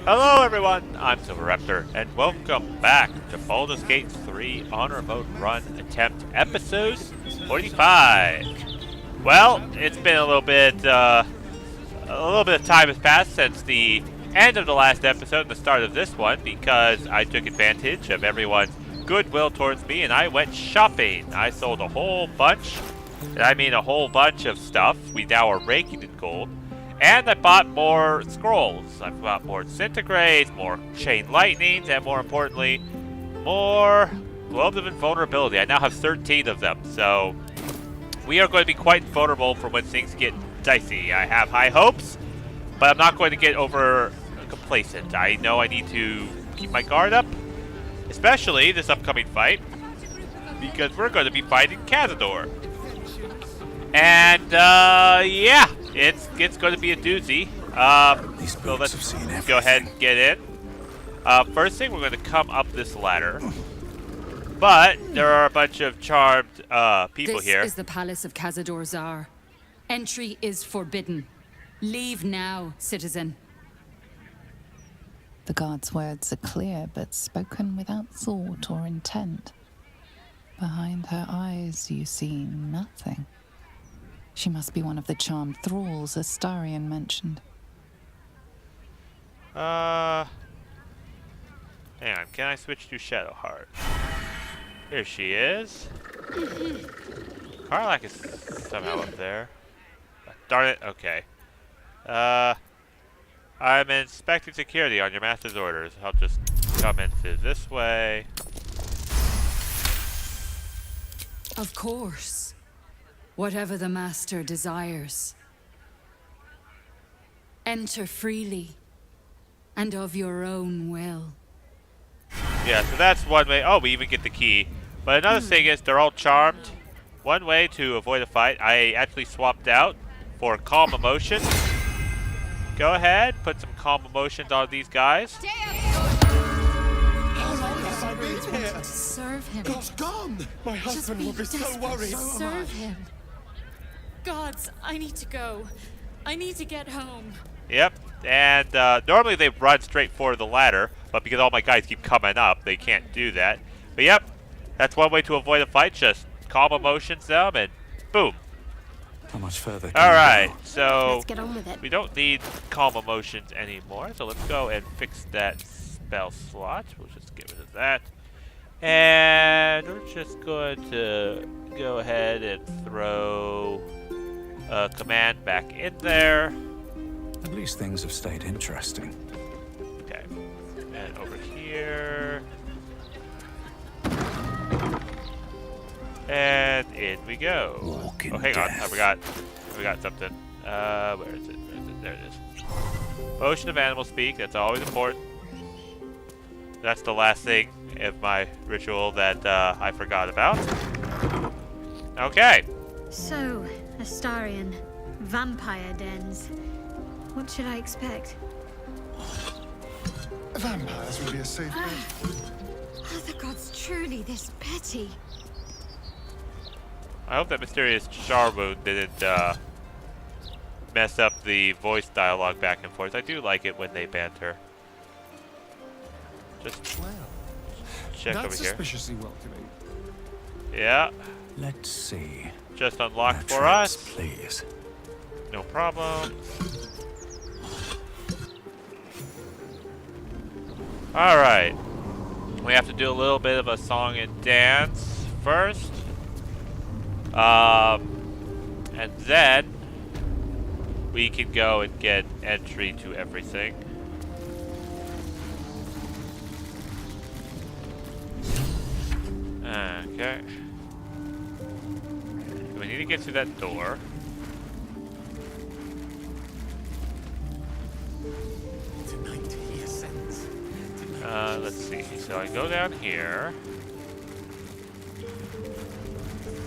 Hello everyone, I'm Silverraptor, and welcome back to Baldur's Gate 3 on remote run attempt episode 45. Well, it's been a little bit of time has passed since the end of the last episode and the start of this one because I took advantage of everyone's goodwill towards me and I went shopping. I sold a whole bunch, and I mean a whole bunch of stuff. We now are raking in gold. And I bought more scrolls. I bought more centigrades, more chain lightnings, and more importantly, more globes of invulnerability. I now have 13 of them, so we are going to be quite vulnerable for when things get dicey. I have high hopes, but I'm not going to get over complacent. I know I need to keep my guard up, especially this upcoming fight, because we're going to be fighting Cazador. And, yeah, it's going to be a doozy. So let's go ahead and get in. First thing, we're going to come up this ladder. But there are a bunch of charmed people here. This is the palace of Cazador Zar. Entry is forbidden. Leave now, citizen. The guard's words are clear, but spoken without thought or intent. Behind her eyes, you see nothing. She must be one of the charmed thralls Astarion mentioned. Hang on, can I switch to Shadowheart? Here she is. Karlak is somehow up there. Darn it, okay. I'm inspecting security on your master's orders. I'll just come into this way. Of course. Whatever the master desires. Enter freely, and of your own will. Yeah, so that's one way. Oh, we even get the key. But another thing is they're all charmed. One way to avoid a fight, I actually swapped out for calm emotions. Go ahead, put some calm emotions on these guys. How long have I been here? Serve him. God's gone! My husband will be so worried. Serve him. Gods, I need to go. I need to get home. Yep, and normally they run straight for the ladder, but because all my guys keep coming up, they can't do that. But yep, that's one way to avoid a fight, just calm emotions them and boom. How much further? Alright, so Let's get on with it. we don't need calm emotions anymore, so let's go and fix that spell slot. We'll just get rid of that. And we're just going to go ahead and throw a command back in there. At least things have stayed interesting. Okay. And over here. And in we go. Walk in Oh, hang on. death. I forgot something. Where is it? There it is. Potion of animal speak. That's always important. That's the last thing of my ritual that I forgot about. Okay. So, Astarion, vampire dens. What should I expect? Vampires will be a safe bet. Are the gods truly this petty? I hope that mysterious char wound didn't mess up the voice dialogue back and forth. I do like it when they banter. Just Well, check over that's here. suspiciously welcoming. Yeah, Let's see. just unlocked No for traps, us. please. No problem. Alright. We have to do a little bit of a song and dance first. And then we can go and get entry to everything. Okay. We need to get through that door. Tonight he ascends. Let's see. So I go down here.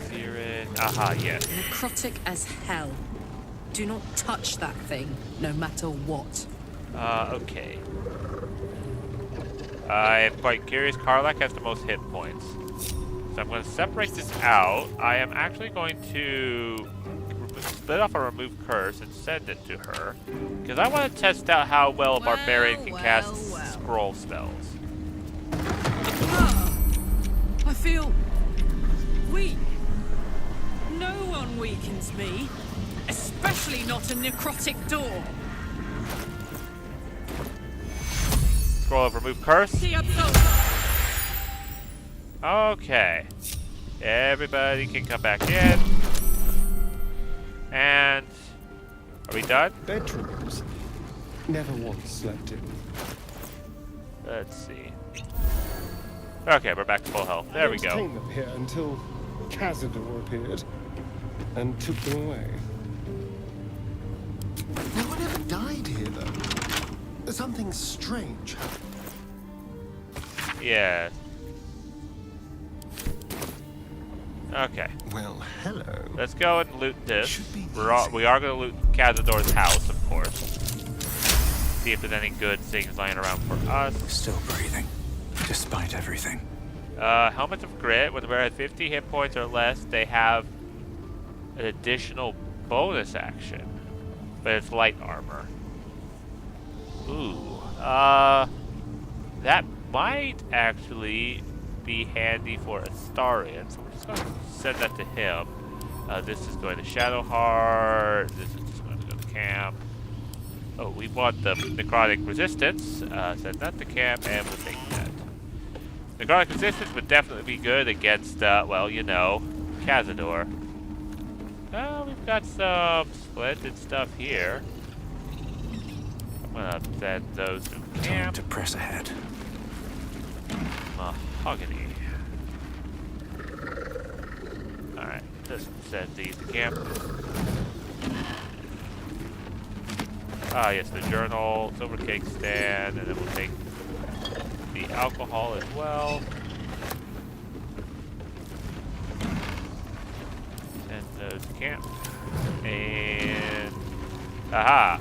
Siren. Aha, yes. Necrotic as hell. Do not touch that thing, no matter what. Okay. I am quite curious. Karlak has the most hit points. So I'm going to separate this out. I am actually going to Let's split off a remove curse and send it to her. Because I want to test out how well a barbarian can cast scroll spells. I feel weak. No one weakens me, especially not a necrotic door. Scroll of remove curse. The absolute. Okay. Everybody can come back in. And are we done? Bedrooms. Never once slept in. Let's see. Okay, we're back to full health. There we go. I entertained them here until Cazador appeared and took them away. No one ever died here, though. Something strange happened. Yeah. Okay. Well, hello. Let's go and loot this. Should be We are going to loot Cazador's house, of course. See if there's any good things lying around for us. Still breathing, despite everything. Helmet of Grit. When the wearer has 50 hit points or less, they have an additional bonus action. But it's light armor. Ooh. That might actually be handy for Astarion, so we're just going to send that to him. This is going to Shadowheart. This is just going to go to camp. Oh, we want the necrotic resistance. Send that to camp, and we'll take that. Necrotic resistance would definitely be good against, well, you know, Cazador. We've got some splendid stuff here. I'm gonna send those to Time camp. to press ahead. Mahogany. Alright, just send these to camp. Ah, yes, the journal, silver cake stand, and then we'll take the alcohol as well. Send those to camp. And... aha!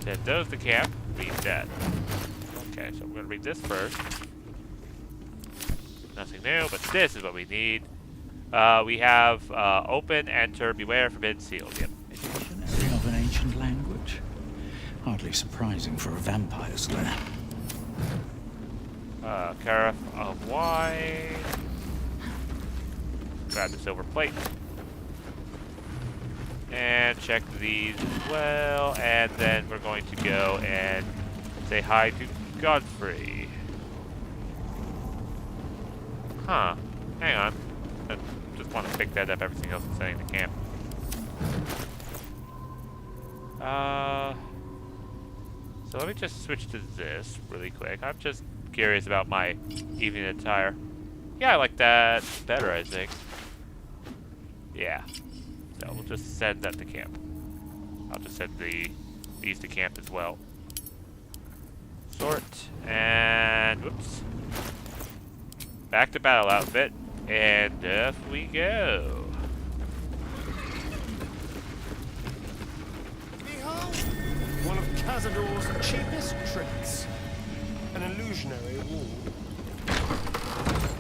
Send those to camp. Read that. Okay, so we're gonna read this first. Nothing new, but this is what we need. We have open, enter, beware, forbidden, sealed. Yep. Dictionary of an ancient language. Hardly surprising for a vampire's lair. Carafe of wine. Grab the silver plate. And check these as well. And then we're going to go and say hi to Godfrey. Huh. Hang on. I just want to pick that up. Everything else is sending to camp. So let me just switch to this really quick. I'm just curious about my evening attire. Yeah, I like that better, I think. Yeah. So we'll just send that to camp. I'll just send these to camp as well. Sort. And whoops. Back to battle outfit. And off we go. Behold, one of Cazador's cheapest tricks. An illusionary wall.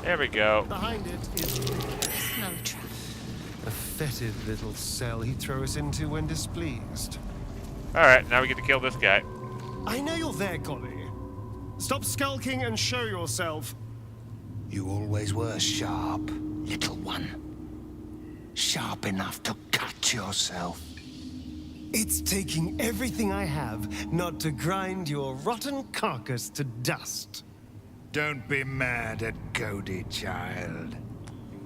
There we go. Behind it is Smell trap. a fetid little cell he throws into when displeased. Alright, now we get to kill this guy. I know you're there, Golly. Stop skulking and show yourself. You always were sharp, little one. Sharp enough to cut yourself. It's taking everything I have not to grind your rotten carcass to dust. Don't be mad at Cody, child.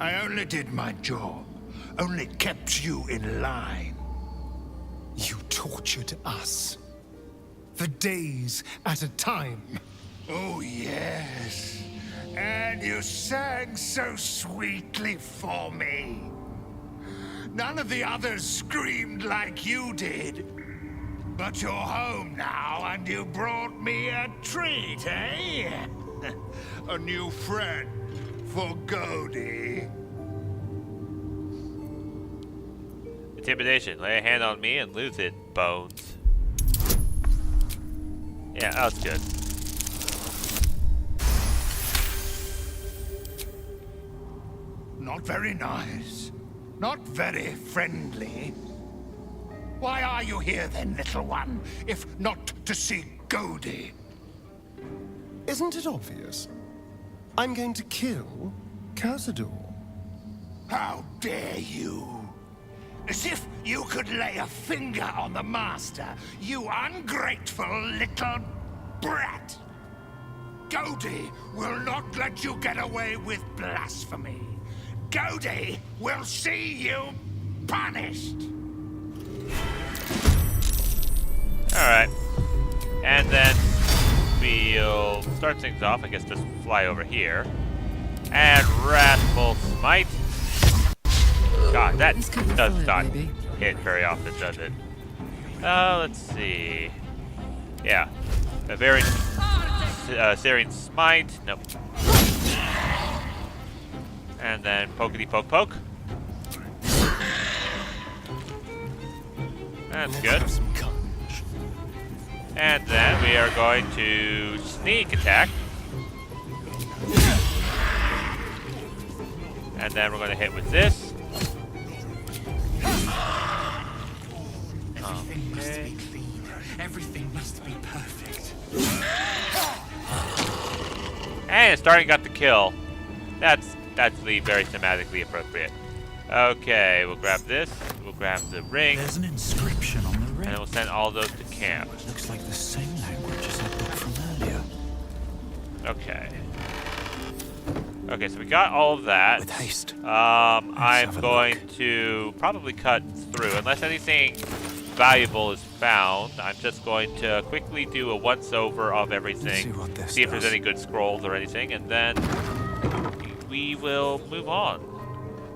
I only did my job. Only kept you in line. You tortured us. For days at a time. Oh, yes. And you sang so sweetly for me. None of the others screamed like you did. But you're home now, and you brought me a treat, eh? A new friend for Cody. Intimidation. Lay a hand on me and lose it, Bones. Yeah, that was good. Not very nice. Not very friendly. Why are you here then, little one, if not to see Goldie? Isn't it obvious? I'm going to kill Cazador. How dare you? As if you could lay a finger on the master, you ungrateful little brat! Goldie will not let you get away with blasphemy. Goldie will see you punished! Alright. And then we'll start things off. I guess just fly over here. And Wrathful Smite. God, that does not hit very often, does it? Let's see. Yeah. A very Searing Smite. Nope. And then Pokety Poke Poke. That's good. And then we are going to Sneak Attack. And then we're going to hit with this. Everything must be clean. Everything must be perfect. And it's starting got the kill. That's very thematically appropriate. Okay, we'll grab this. We'll grab the ring. There's an inscription on the ring. And we'll send all those to camp. Looks like the same language as that book from earlier. Okay. Okay, so we got all of that. With haste. I'm going to probably cut through, unless anything valuable is found. I'm just going to quickly do a once-over of everything, see if there's any good scrolls or anything, and then we will move on.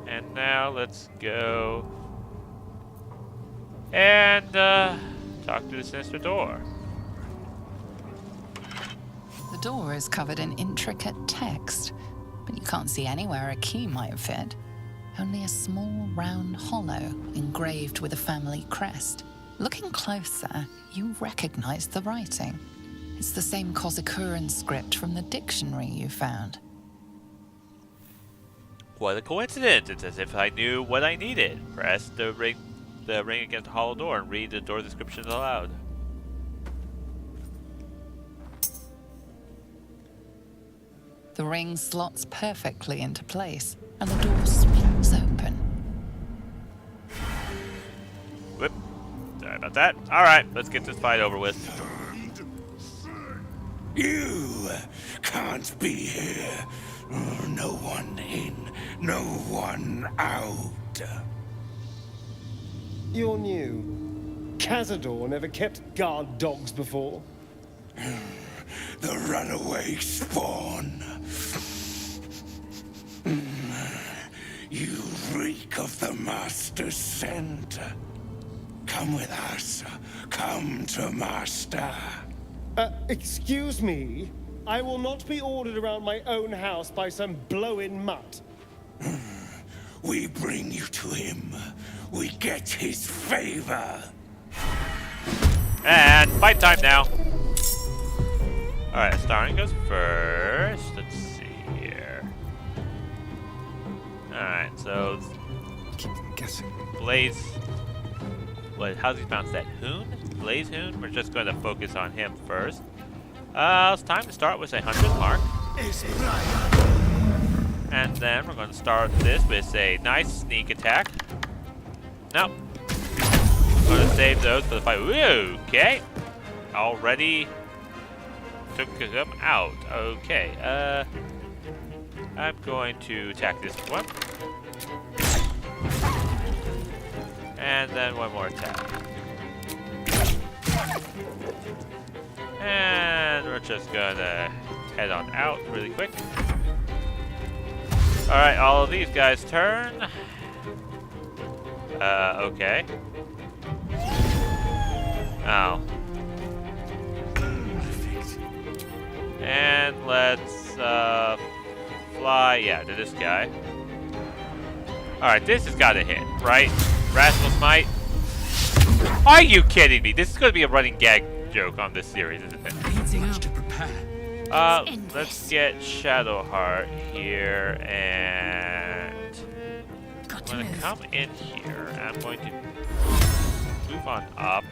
And now let's go and talk to the sinister door. The door is covered in intricate text, but you can't see anywhere a key might fit. Only a small round hollow engraved with a family crest. Looking closer, you recognize the writing. It's the same Kozakuran script from the dictionary you found. What a coincidence! It's as if I knew what I needed. Press the ring against the hollow door and read the door description aloud. The ring slots perfectly into place, and the door swings open. Whoop. Sorry about that. Alright, let's get this fight over with. You can't be here. No one in, no one out. You're new. Cazador never kept guard dogs before. The runaway spawn. You reek of the Master's scent. Come with us. Come to Master. Excuse me? I will not be ordered around my own house by some blow-in mutt. We bring you to him. We get his favor. And fight time now. Alright, Starring goes first. Let's see here. Alright, so Keep guessing. Blaze. How's he pronounce that? Hoon? Blaze Hoon? We're just going to focus on him first. It's time to start with a 100 mark. And then we're going to start this with a nice sneak attack. Nope. We're going to save those for the fight. Ooh, okay. Already took him out. Okay. I'm going to attack this one. And then one more attack. And we're just gonna head on out really quick. Alright, all of these guys turn. Okay. Oh. And let's, fly, yeah, to this guy. Alright, this has gotta hit, right? Wrathful Smite. Are you kidding me? This is gonna be a running gag joke on this series, isn't it? To prepare. Let's get Shadowheart here and to I'm gonna move. come in here, and I'm going to move on up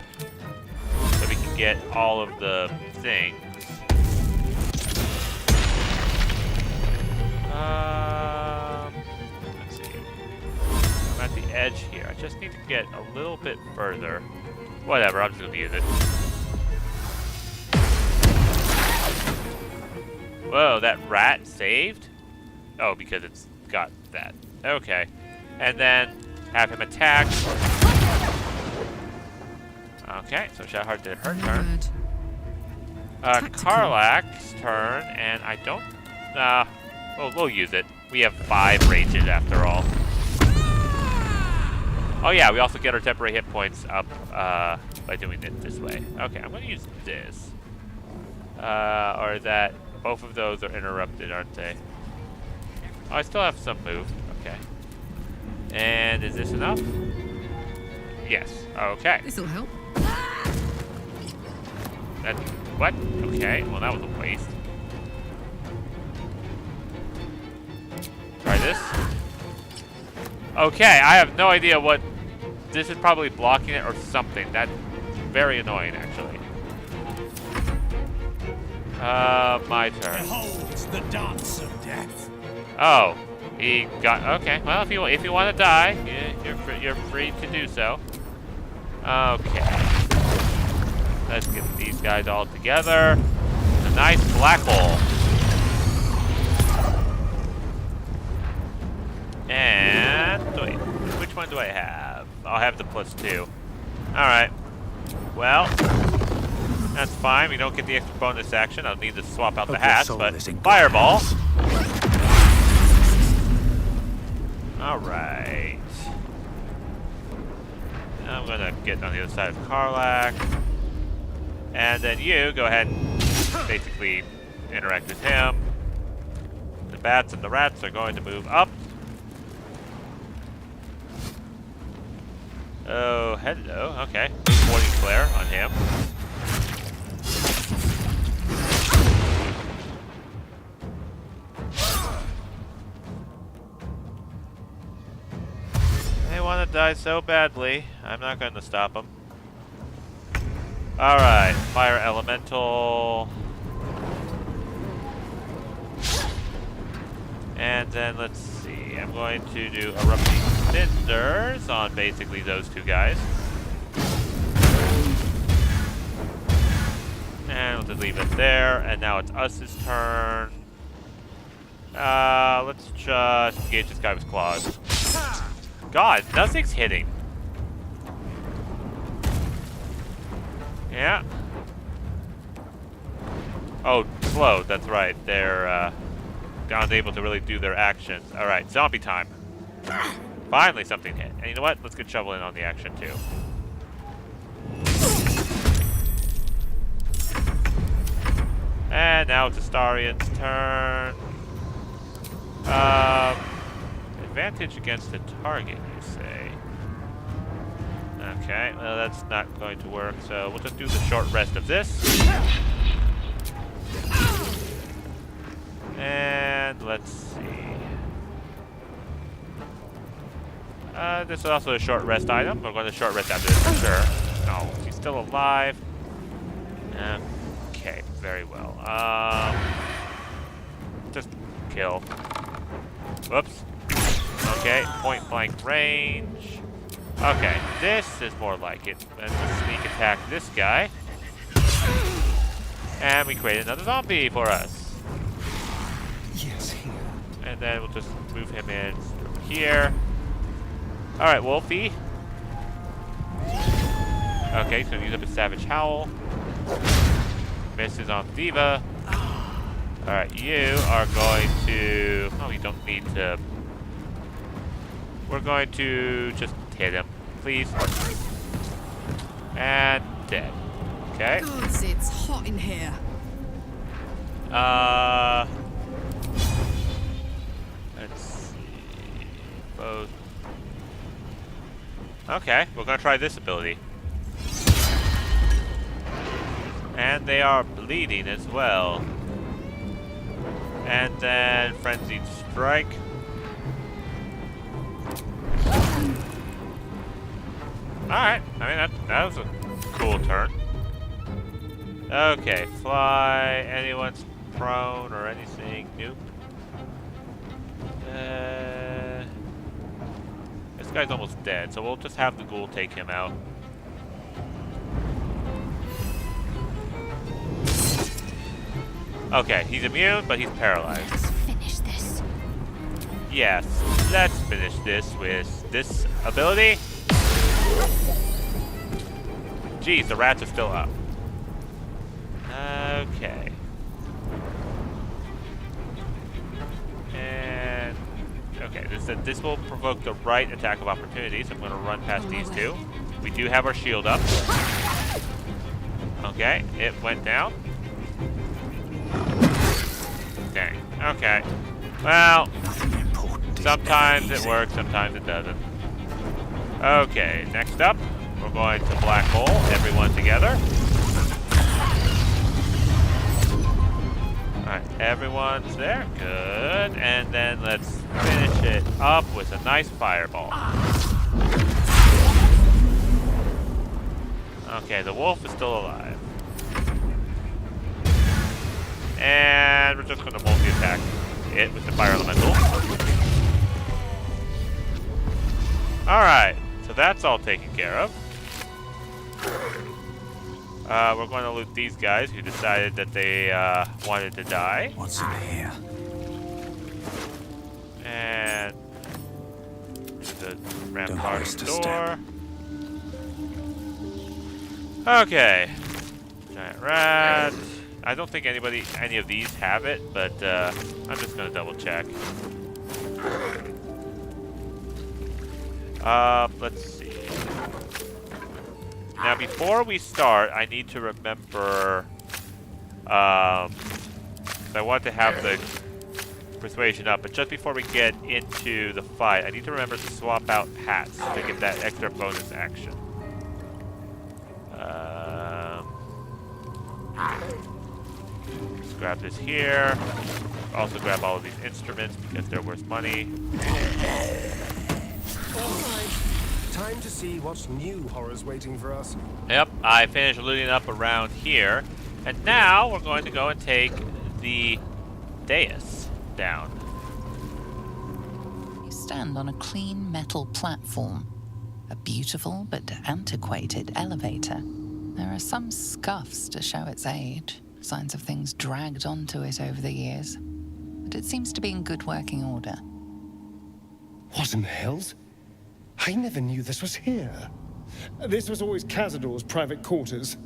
so we can get all of the things. Let's see. I'm at the edge here. I just need to get a little bit further. Whatever, I'm just gonna use it. Whoa, that rat saved? Oh, because it's got that. Okay. And then have him attack. Okay, so Shadowheart did her turn. Karlak's turn, and I don't... we'll use it. We have 5 rages after all. Oh yeah, we also get our temporary hit points up by doing it this way. Okay, I'm going to use this. Or is that... Both of those are interrupted, aren't they? Oh, I still have some move. Okay. And is this enough? Yes. Okay. This'll help. That, what? Okay. Well, that was a waste. Try this. Okay, I have no idea what... This is probably blocking it or something. That's very annoying, actually. My turn. Behold the dance of death. Oh, he got... Okay, well, if you want to die, you're free to do so. Okay. Let's get these guys all together. A nice black hole. And... Wait, which one do I have? I'll have the +2. Alright. Well... That's fine. We don't get the extra bonus action. I'll need to swap out the hats, but fireball. All right. I'm gonna get on the other side of Karlak, and then you go ahead and basically interact with him. The bats and the rats are going to move up. Oh, hello. Okay. Morning Flare on him. They want to die so badly. I'm not going to stop them. Alright, Fire Elemental. And then let's see. I'm going to do Erupting Cinders on basically those two guys. And we'll just leave it there. And now it's us's turn. Let's just engage this guy with claws. God, nothing's hitting. Yeah. Oh, slow. That's right. They're unable to really do their actions. All right, zombie time. Finally, something hit. And you know what? Let's get Shovel in on the action too. And now it's Astarian's turn. Advantage against the target, you say? Okay, well that's not going to work, so we'll just do the short rest of this. And let's see. This is also a short rest item. We're going to short rest after this for sure. No, she's still alive. Okay, very well. Just kill. Whoops. Okay, point blank range. Okay, this is more like it. Let's just sneak attack this guy. And we create another zombie for us. Yes, here. And then we'll just move him in from here. Alright, Wolfie. Okay, so use up his Savage Howl. Misses on Diva. Alright, you are going to... Oh, you don't need to... We're going to just hit him, please. And dead. Okay. Gods, it's hot in here. Let's see. Both. Okay, we're gonna try this ability. And they are bleeding as well. And then Frenzied Strike. Alright, I mean, that was a cool turn. Okay, fly. Anyone's prone or anything? Nope. This guy's almost dead, so we'll just have the ghoul take him out. Okay, he's immune, but he's paralyzed. Let's finish this. Yes, let's finish this with this ability. Geez, the rats are still up. Okay. And okay, this will provoke the right attack of opportunity, so I'm going to run past these two. We do have our shield up. Okay, it went down. Dang. Okay. Well, sometimes it works, sometimes it doesn't. Okay, next up, we're going to black hole everyone together. Alright, everyone's there. Good. And then let's finish it up with a nice fireball. Okay, the wolf is still alive. And we're just going to multi-attack it with the fire elemental. Alright, so that's all taken care of. We're going to loot these guys who decided that they wanted to die. What's in here? And the rampart waste a door. step. Okay. Giant rat. I don't think any of these have it, but I'm just gonna double check. Let's see. Now, before we start, I need to remember. I want to have the persuasion up, but just before we get into the fight, I need to remember to swap out hats to get that extra bonus action. Let's grab this here. Also grab all of these instruments because they're worth money. Alright, time to see what's new horrors waiting for us. Yep, I finished looting up around here. And now we're going to go and take the dais down. You stand on a clean metal platform. A beautiful but antiquated elevator. There are some scuffs to show its age, signs of things dragged onto it over the years. But it seems to be in good working order. What in the hells? I never knew this was here. This was always Cazador's private quarters.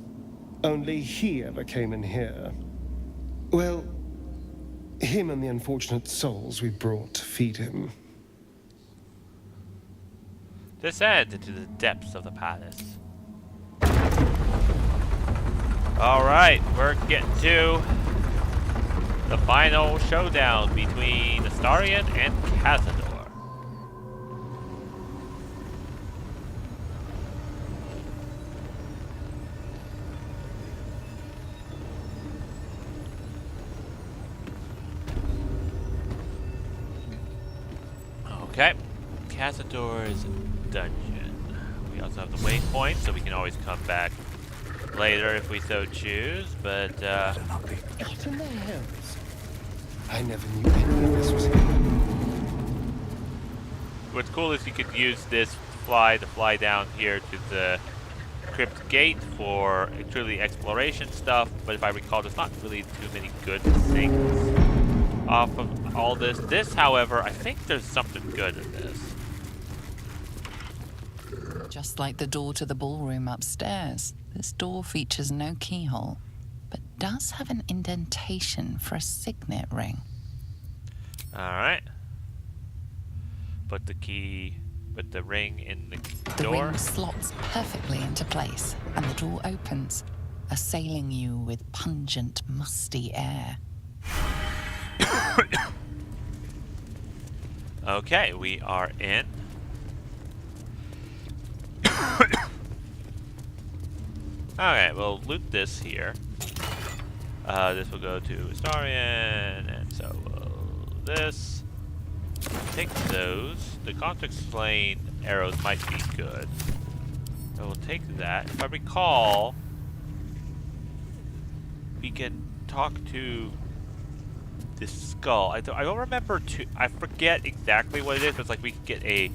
Only he ever came in here. Well, him and the unfortunate souls we brought to feed him. Descend into the depths of the palace. Alright, we're getting to the final showdown between Astarion and Cazador. Okay, Cazador's dungeon. We also have the waypoint, so we can always come back later if we so choose, but What in the hells? I never knew any of this was here. what's cool is you could use this fly to fly down here to the crypt gate for truly exploration stuff, but if I recall, there's not really too many good things off of all this. This, however, I think there's something good in this. Just like the door to the ballroom upstairs, this door features no keyhole, but does have an indentation for a signet ring. Alright. Put the ring in the The door. ring slots perfectly into place, and the door opens, assailing you with pungent, musty air. Okay, we are in. Okay, we'll loot this here. This will go to Astarion, and so will this. Take those. The Conflict Slain arrows might be good. So we'll take that. If I recall, we can talk to this skull. I don't remember I forget exactly what it is, but it's like we can get a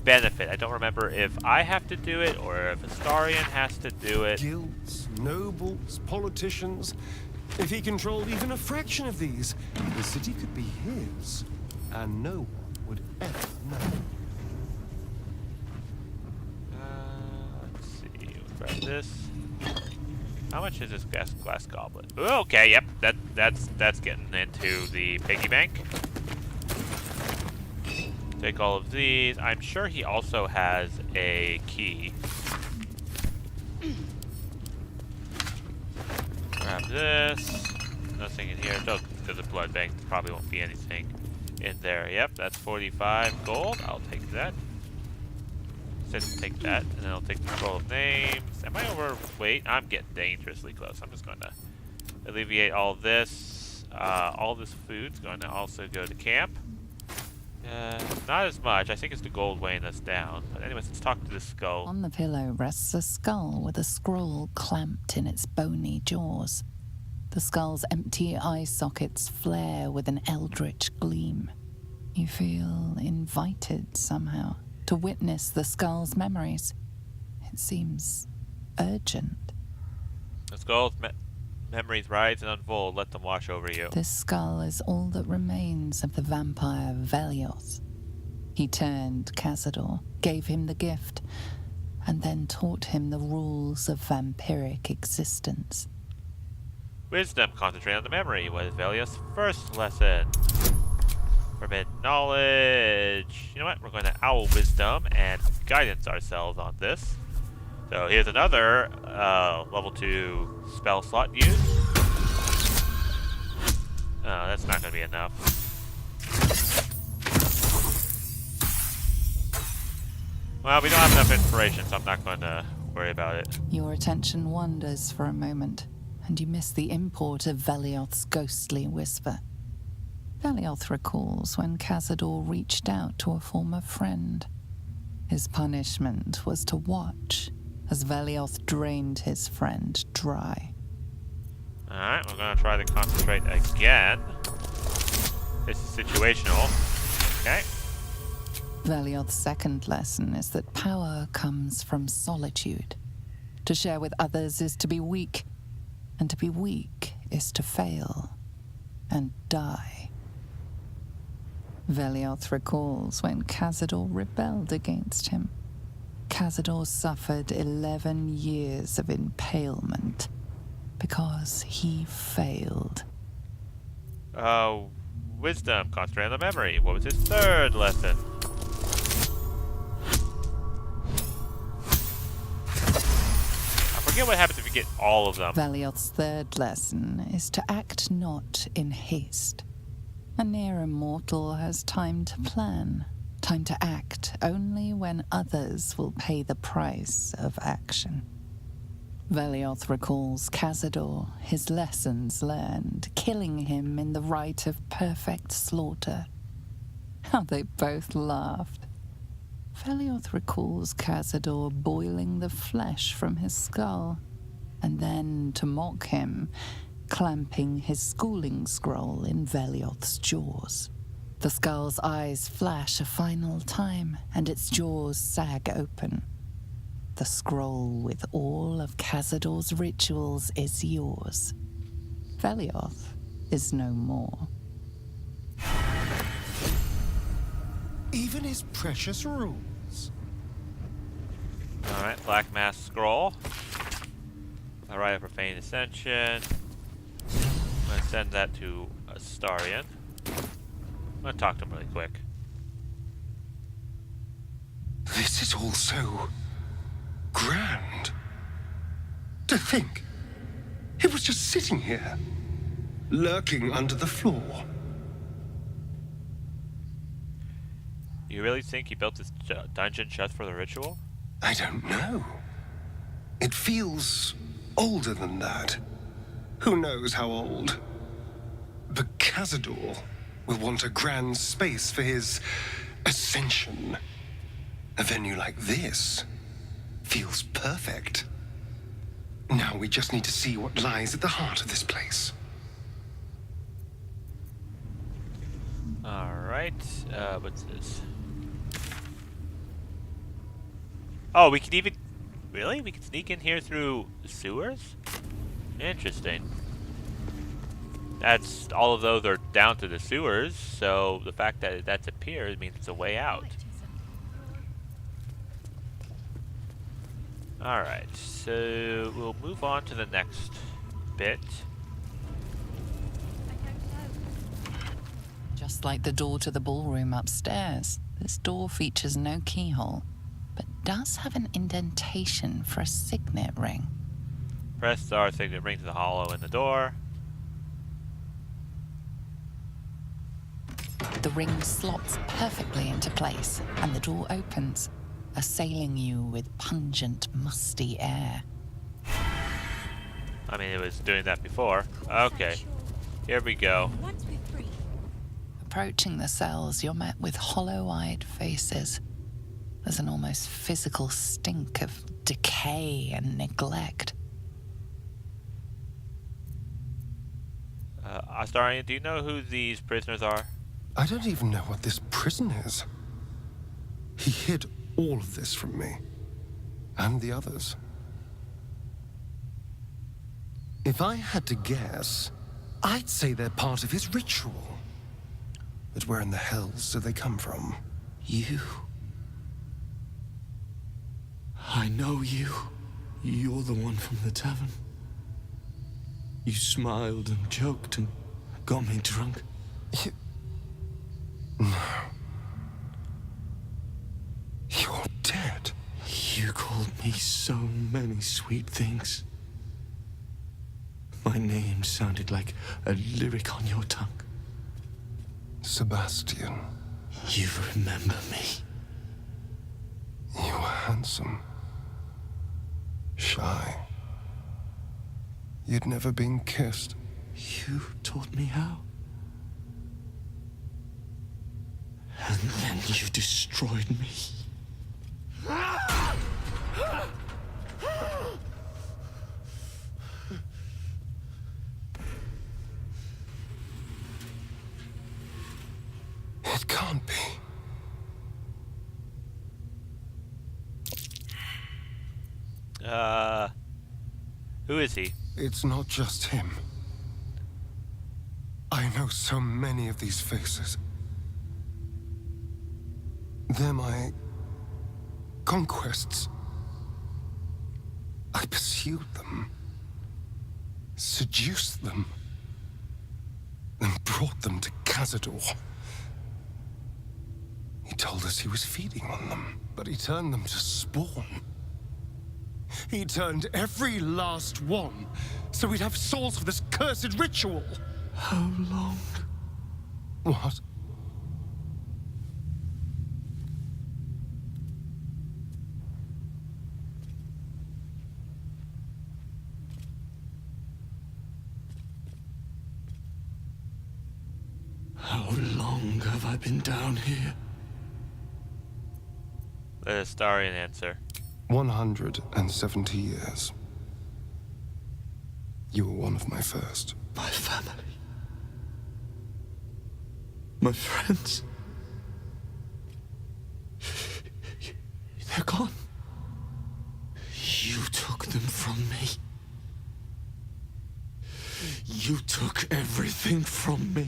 benefit. I don't remember if I have to do it or if Astarion has to do it. Guilds, nobles, politicians. If he controlled even a fraction of these, the city could be his, and no one would ever know. Let's see. We'll grab this. How much is this glass goblet? Ooh, okay, yep. That's getting into the piggy bank. Take all of these. I'm sure he also has a key. Grab this. Nothing in here. Oh, there's a blood bank. There probably won't be anything in there. Yep, that's 45 gold. I'll take that. Instead, take that, and then I'll take the scroll of names. Am I overweight? I'm getting dangerously close. I'm just going to alleviate all this. All this food's going to also go to camp. Not as much. I think it's the gold weighing us down. But anyways, let's talk to the skull. On the pillow rests a skull with a scroll clamped in its bony jaws. The skull's empty eye sockets flare with an eldritch gleam. You feel invited somehow to witness the skull's memories. It seems urgent. The skull's memories rise and unfold. Let them wash over you. This skull is all that remains of the vampire Velioth. He turned Cazador, gave him the gift, and then taught him the rules of vampiric existence. Wisdom. Concentrate on the memory. What is Velioth's first lesson? Forbidden knowledge. You know what? We're going to owl wisdom and guidance ourselves on this. So here's another level 2 spell slot used. Oh, that's not going to be enough. Well, we don't have enough inspiration, so I'm not going to worry about it. Your attention wanders for a moment, and you miss the import of Velioth's ghostly whisper. Velioth recalls when Cazador reached out to a former friend. His punishment was to watch as Velioth drained his friend dry. Alright, we're going to try to concentrate again. This is situational. Okay. Velioth's second lesson is that power comes from solitude. To share with others is to be weak, and to be weak is to fail and die. Velioth recalls when Cazador rebelled against him. Cazador suffered 11 years of impalement because he failed. Wisdom. Concentrate on the memory. What was his third lesson? I forget what happens if you get all of them. Velioth's third lesson is to act not in haste. A near immortal has time to plan, time to act only when others will pay the price of action. Velioth recalls Cazador, his lessons learned, killing him in the rite of perfect slaughter. How they both laughed. Velioth recalls Cazador boiling the flesh from his skull, and then, to mock him, clamping his schooling scroll in Velioth's jaws. The skull's eyes flash a final time, and its jaws sag open. The scroll with all of Cazador's rituals is yours. Velioth is no more. Even his precious rules. Alright, Black Mask Scroll. A Rite of Profane Ascension. I'm going to send that to Astarion. I'm going to talk to him really quick. This is all so grand. To think, it was just sitting here, lurking under the floor. You really think he built this dungeon just for the ritual? I don't know. It feels older than that. Who knows how old? But Cazador will want a grand space for his ascension. A venue like this Feels perfect. Now we just need to see what lies at the heart of this place. Alright, what's this? Oh, we can even... Really? We can sneak in here through the sewers? Interesting. That's... All of those are down to the sewers, so the fact that that's appeared means it's a way out. Alright, so we'll move on to the next bit. Just like the door to the ballroom upstairs, this door features no keyhole, but does have an indentation for a signet ring. Press our signet ring to the hollow in the door. The ring slots perfectly into place, and the door opens, assailing you with pungent, musty air. I mean, it was doing that before. Okay, here we go. Approaching the cells, you're met with hollow-eyed faces. There's an almost physical stink of decay and neglect. Astarion, do you know who these prisoners are? I don't even know what this prison is. He hid all of this from me. And the others. If I had to guess, I'd say they're part of his ritual. But where in the hells do they come from? You. I know you. You're the one from the tavern. You smiled and joked and got me drunk. No. You're dead. You called me so many sweet things. My name sounded like a lyric on your tongue. Sebastian. You remember me. You were handsome. Shy. You'd never been kissed. You taught me how. And then you destroyed me. It can't be. Who is he? It's not just him. I know so many of these faces. They're my conquests. I pursued them, seduced them, and brought them to Cazador. He told us he was feeding on them, but he turned them to spawn. He turned every last one, so we'd have souls for this cursed ritual. How long? What? How long have I been down here? Let Astarion answer. 170 years. You were one of my first. My family. My friends. They're gone. You took them from me. You took everything from me.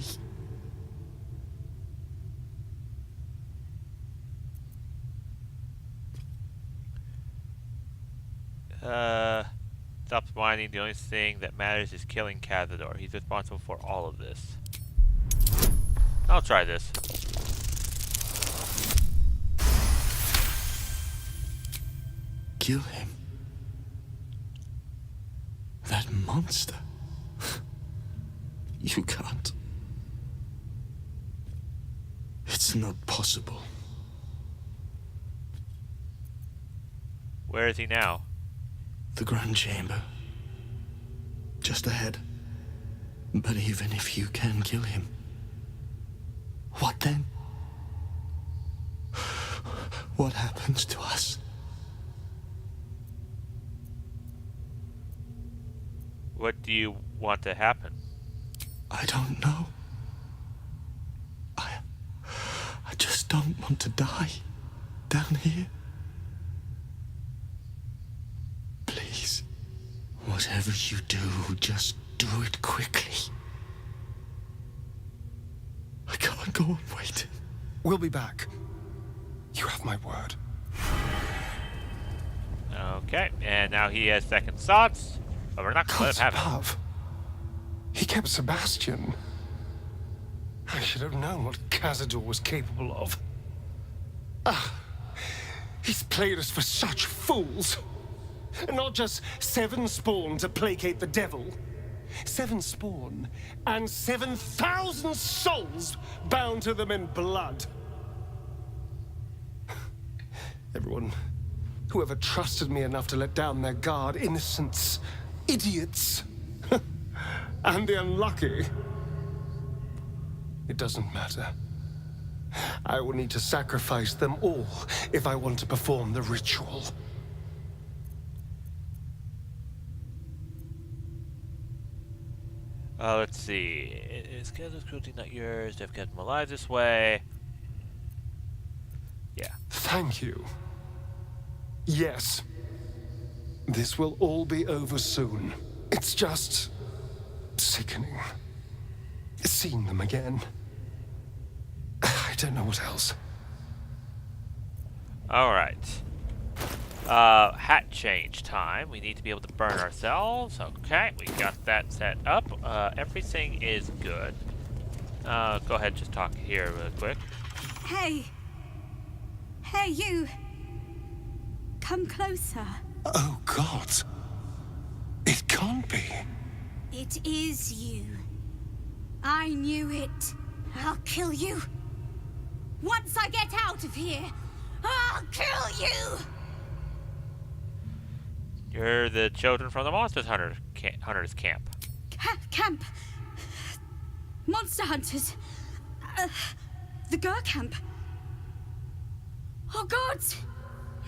Stop whining. The only thing that matters is killing Cazador. He's responsible for all of this. I'll try this. Kill him. That monster. You can't. It's not possible. Where is he now? The Grand Chamber. Just ahead. But even if you can kill him, what then? What happens to us? What do you want to happen? I don't know. I just don't want to die down here. Please, whatever you do, just do it quickly. I can't go on waiting. We'll be back. You have my word. Okay, and now he has second thoughts, but we're not going to let him have it. Love. He kept Sebastian. I should have known what Cazador was capable of. He's played us for such fools. Not just 7 spawn to placate the devil. 7 spawn and 7,000 souls bound to them in blood. Everyone, whoever trusted me enough to let down their guard, innocents, idiots, and the unlucky. It doesn't matter. I will need to sacrifice them all if I want to perform the ritual. Let's see. Is Cazador's cruelty not yours? I've kept him alive this way. Yeah. Thank you. Yes. This will all be over soon. It's just sickening. Seeing them again. I don't know what else. Alright. Hat change time. We need to be able to burn ourselves. Okay, we got that set up. Everything is good. Go ahead, just talk here real quick. Hey. Hey, you. Come closer. Oh, God. It can't be. It is you. I knew it. I'll kill you. Once I get out of here, I'll kill you! You're the children from the Monsters Hunters camp. Camp. Monster Hunters. The Gur camp. Oh, gods!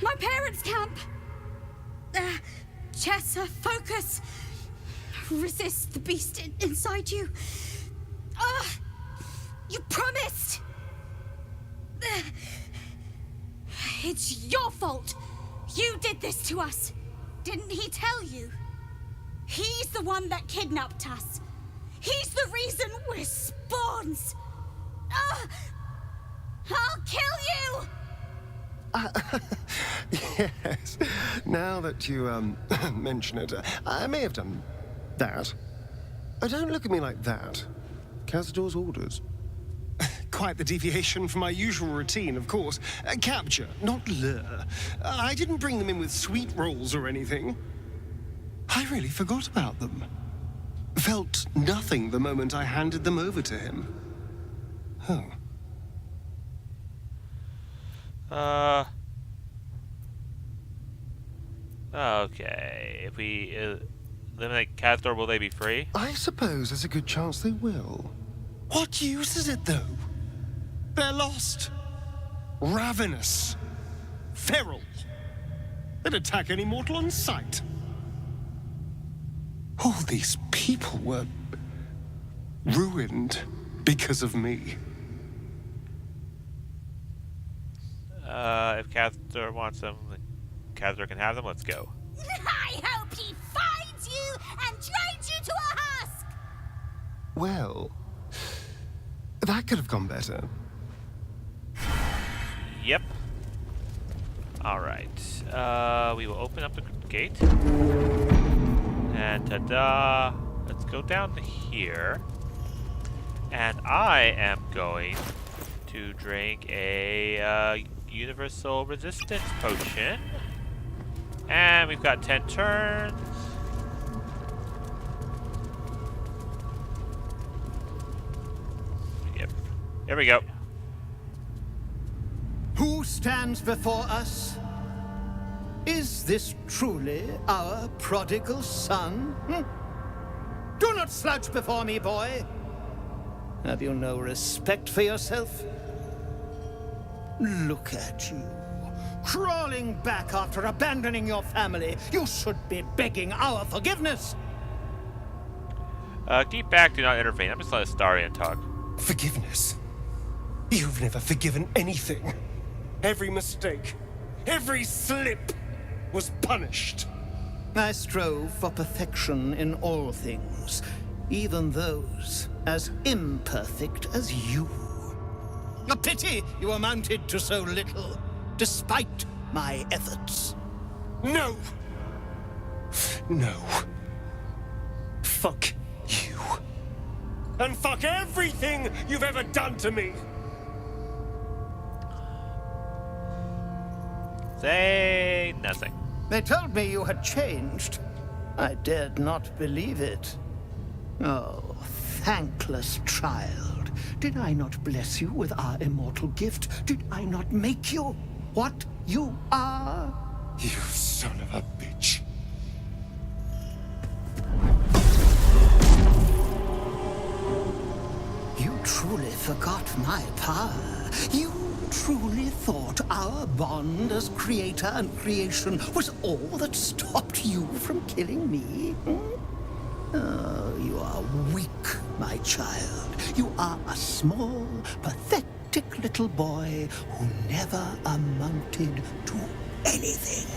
My parents' camp. Chessa, focus. Resist the beast inside you. You promised. It's your fault. You did this to us. Didn't he tell you? He's the one that kidnapped us. He's the reason we're spawns. I'll kill you! Yes. Now that you, mention it, I may have done that. Don't look at me like that. Cazador's orders. Quite the deviation from my usual routine, of course. Capture, not lure. I didn't bring them in with sweet rolls or anything. I really forgot about them. Felt nothing the moment I handed them over to him. Oh. Okay. If we eliminate Cazador, will they be free? I suppose there's a good chance they will. What use is it, though? They're lost. Ravenous. Feral. They'd attack any mortal on sight. All these people were ruined because of me. If Cazador wants them, Cazador can have them. Let's go. I hope he finds you and drains you to a husk! Well, that could have gone better. Yep. Alright. We will open up the gate. And ta-da! Let's go down to here. And I am going to drink a universal resistance potion. And we've got 10 turns. Yep. There we go. Who stands before us? Is this truly our prodigal son? Do not slouch before me, boy. Have you no respect for yourself? Look at you, crawling back after abandoning your family. You should be begging our forgiveness. Keep back, do not intervene. I'm just letting Astarion talk. Forgiveness? You've never forgiven anything. Every mistake, every slip was punished. I strove for perfection in all things, even those as imperfect as you. A pity you amounted to so little, despite my efforts. No! No. Fuck you. And fuck everything you've ever done to me! Say nothing. They told me you had changed. I dared not believe it. Oh, thankless child. Did I not bless you with our immortal gift? Did I not make you what you are? You son of a bitch. You truly forgot my power. You truly thought our bond as creator and creation was all that stopped you from killing me? Oh, you are weak, my child. You are a small, pathetic little boy who never amounted to anything.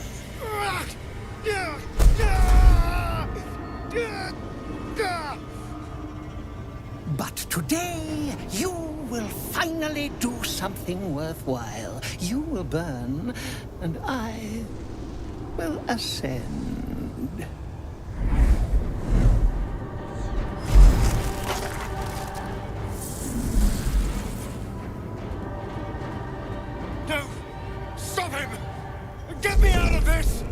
But today, you will finally do something worthwhile. You will burn, and I will ascend. No! Stop him! Get me out of this!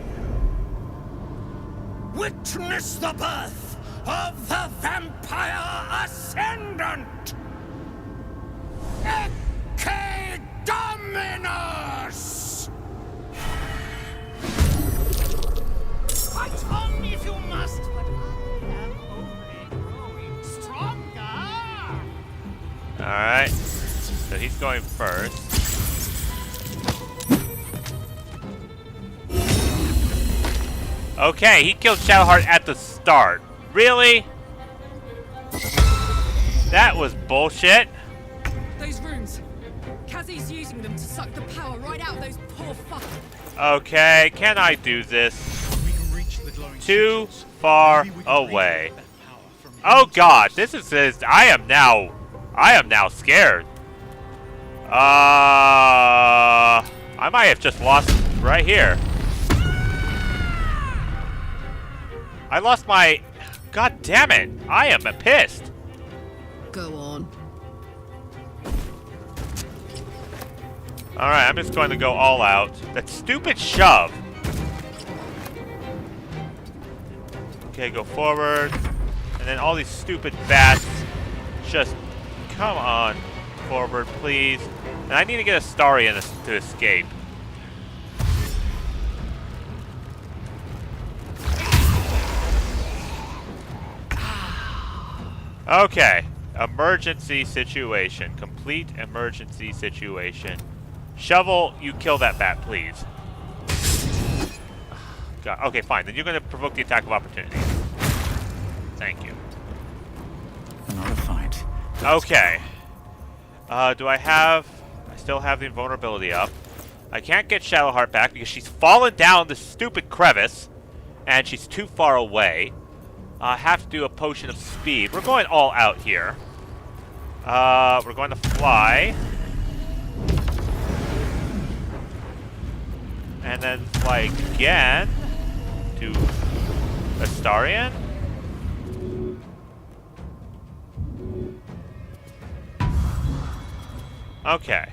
Witness the birth of the Vampire Ascendant! Ecce Dominus! Fight on if you must, but I am only growing stronger! Alright. So he's going first. Okay, he killed Shadowheart at the start. Really? That was bullshit. Those rooms. Kazi's using them to suck the power right out of those poor fuckers. Okay, can I do this? Too far away. Oh god, this is I am now scared. I might have just lost right here. I lost my... God damn it! I am pissed! Go on. Alright, I'm just going to go all out. That stupid shove! Okay, go forward. And then all these stupid bats. Just... Come on. Forward, please. And I need to get Astarion to escape. Okay, emergency situation. Complete emergency situation. Shovel, you kill that bat, please. God. Okay, fine. Then you're going to provoke the attack of opportunity. Thank you. Another fight. Okay. Do I have... I still have the invulnerability up. I can't get Shadowheart back because she's fallen down this stupid crevice. And she's too far away. I have to do a potion of speed. We're going all out here. We're going to fly. And then fly again to Astarion. Okay.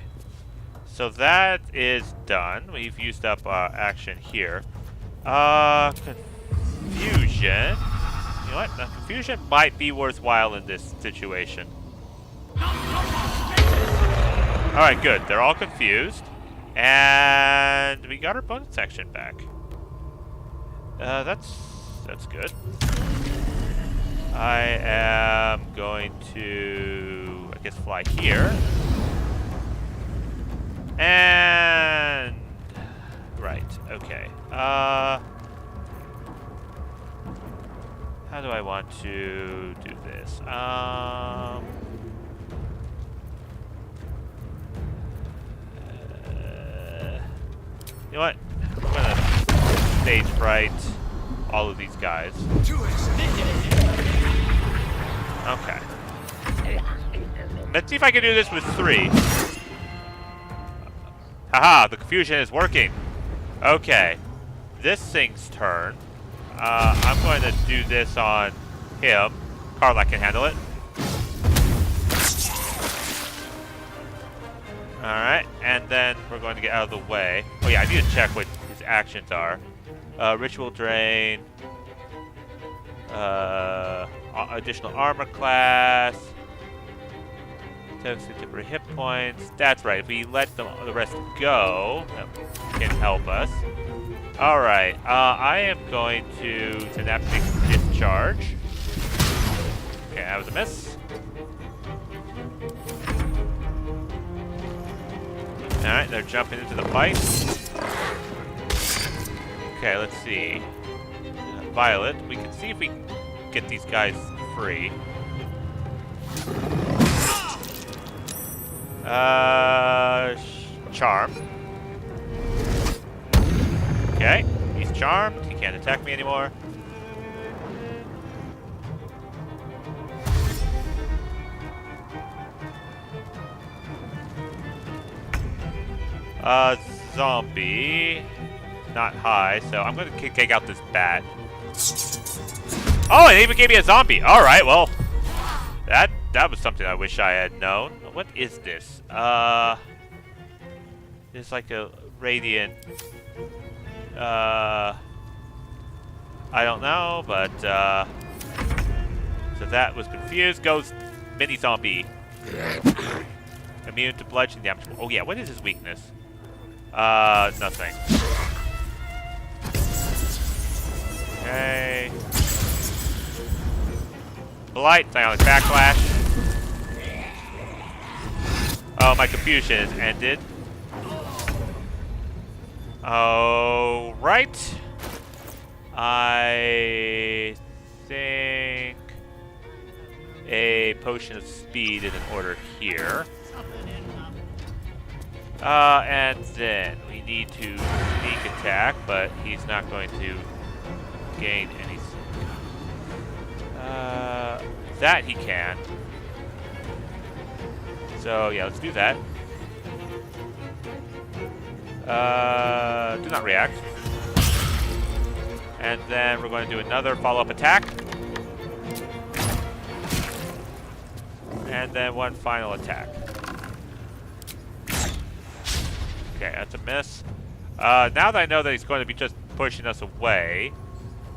So that is done. We've used up action here. Confusion. You know what? Now, confusion might be worthwhile in this situation. Alright, good. They're all confused. And we got our bonus section back. That's good. I am going to, I guess, fly here. And... Right, okay. How do I want to do this? You know what? I'm gonna stage fright all of these guys. Okay. Let's see if I can do this with 3. Haha, the confusion is working. Okay. This thing's turn. I'm going to do this on him. Carla can handle it. Alright, and then we're going to get out of the way. Oh yeah, I need to check what his actions are. Ritual Drain. Additional armor class. Temporary hit points. That's right, if we let the rest go, that can help us. Alright, I am going to Synaptic Discharge. Okay, that was a miss. Alright, they're jumping into the fight. Okay, let's see. Violet, we can see if we can get these guys free. Charm. Okay, he's charmed. He can't attack me anymore. Zombie. Not high, so I'm going to kick out this bat. Oh, it even gave me a zombie. All right, well, that was something I wish I had known. What is this? It's like a radiant. I don't know, but so that was confused. Goes mini zombie. Immune to bludgeoning damage. Oh yeah, what is his weakness? Nothing. Okay. Blight, silent backlash. Oh, my confusion is ended. Oh, right. I think a potion of speed is in order here. And then we need to sneak attack, but he's not going to gain any. That he can. So yeah, let's do that. Do not react. And then we're going to do another follow-up attack. And then one final attack. Okay, that's a miss. Now that I know that he's going to be just pushing us away,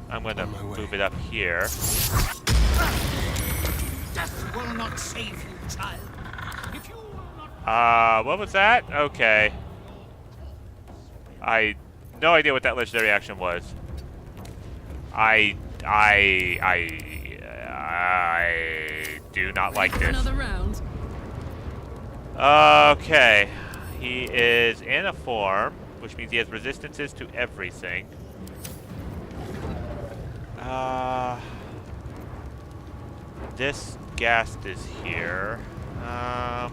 I'm going to move it up here. Death will not save you, child. If you will not... What was that? Okay. I no idea what that legendary action was. I do not like this. Another round. Okay. He is in a form, which means he has resistances to everything. This ghast is here. A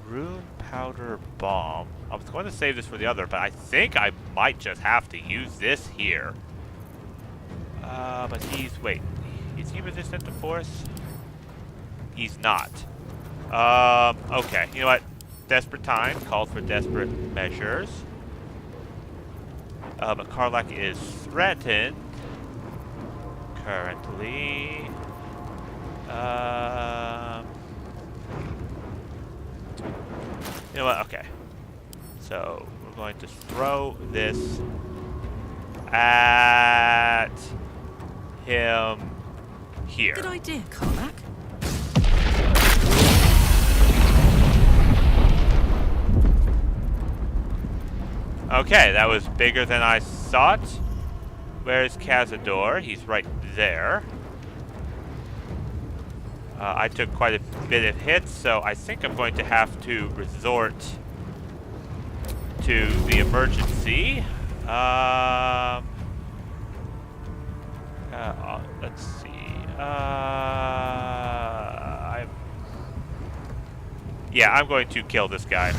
rune powder bomb. I was going to save this for the other, but I think I might just have to use this here. But wait, is he resistant to force? He's not. Okay, you know what? Desperate time calls for desperate measures. But Karlach is threatened currently. You know what? Okay. So we're going to throw this at him here. Good idea, Karlach. Okay, that was bigger than I thought. Where's Cazador? He's right there. I took quite a bit of hits, so I think I'm going to have to resort to the emergency. Let's see. Yeah, I'm going to kill this guy.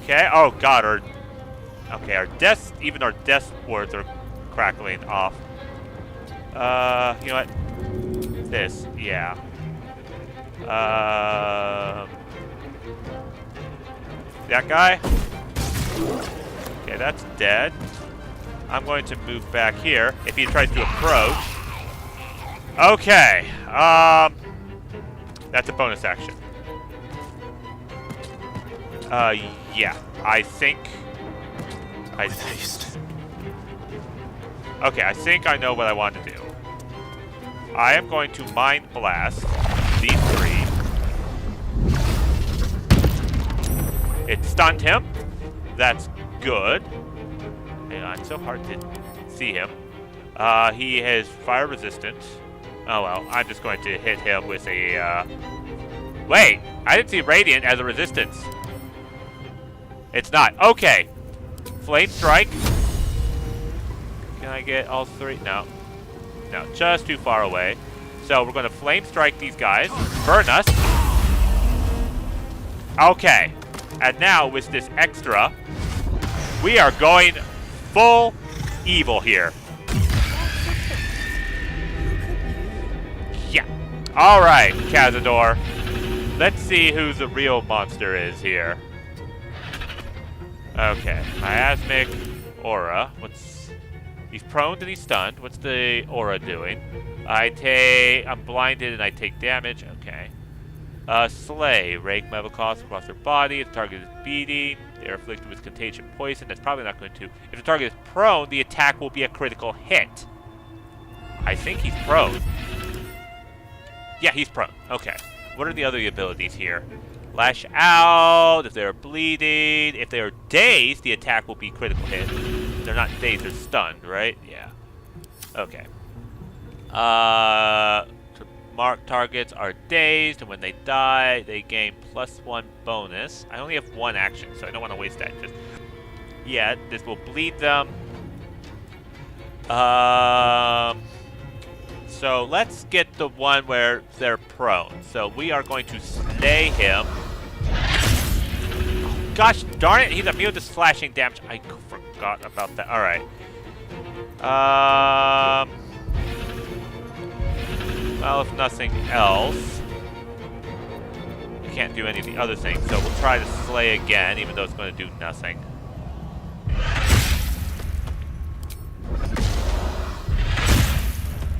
Okay. Oh God. Okay. Our death, even our death words are crackling off. You know what? This. Yeah. That guy. Okay, that's dead. I'm going to move back here. If he tries to approach. Okay. That's a bonus action. Yeah. I think. With haste. Okay, I think I know what I want to do. I am going to Mind Blast these three. It stunned him. That's good. Hang on, it's so hard to see him. He has fire resistance. Oh well, I'm just going to hit him with a, Wait! I didn't see Radiant as a resistance. It's not. Okay. Flame Strike. Can I get all three? No. No, just too far away. So we're going to Flame Strike these guys. Burn us. Okay. And now with this extra, we are going full evil here. Yeah. Alright, Cazador. Let's see who the real monster is here. Okay. Miasmic Aura. He's prone and he's stunned. What's the aura doing? I'm blinded and I take damage. Okay. Slay. Rake metal costs across their body. If the target is beating, they are afflicted with contagion poison. That's probably not going to. If the target is prone, the attack will be a critical hit. I think he's prone. Yeah, he's prone. Okay. What are the other abilities here? Lash out. If they're bleeding. If they're dazed, the attack will be critical hit. They're not dazed, they're stunned, right? Yeah. Okay. Marked targets are dazed, and when they die, they gain +1 bonus. I only have one action, so I don't want to waste that just yet. This will bleed them. So let's get the one where they're prone. So we are going to slay him. Gosh darn it, he's immune to slashing damage. I forgot about that. Alright. Well, if nothing else, we can't do any of the other things, so we'll try to slay again, even though it's going to do nothing.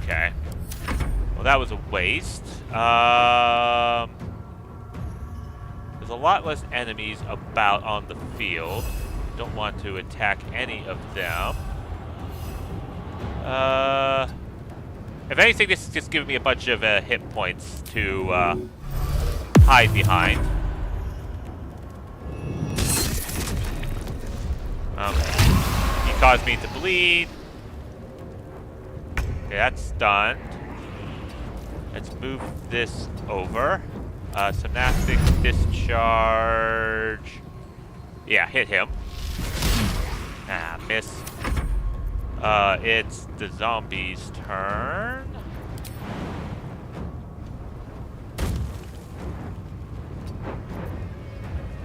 Okay. Well, that was a waste. There's a lot less enemies about on the field. Don't want to attack any of them. If anything, this is just giving me a bunch of hit points to hide behind. He caused me to bleed. Okay, that's stunned. Let's move this over. Synaptic discharge. Yeah, hit him. Ah, miss. It's the zombie's turn.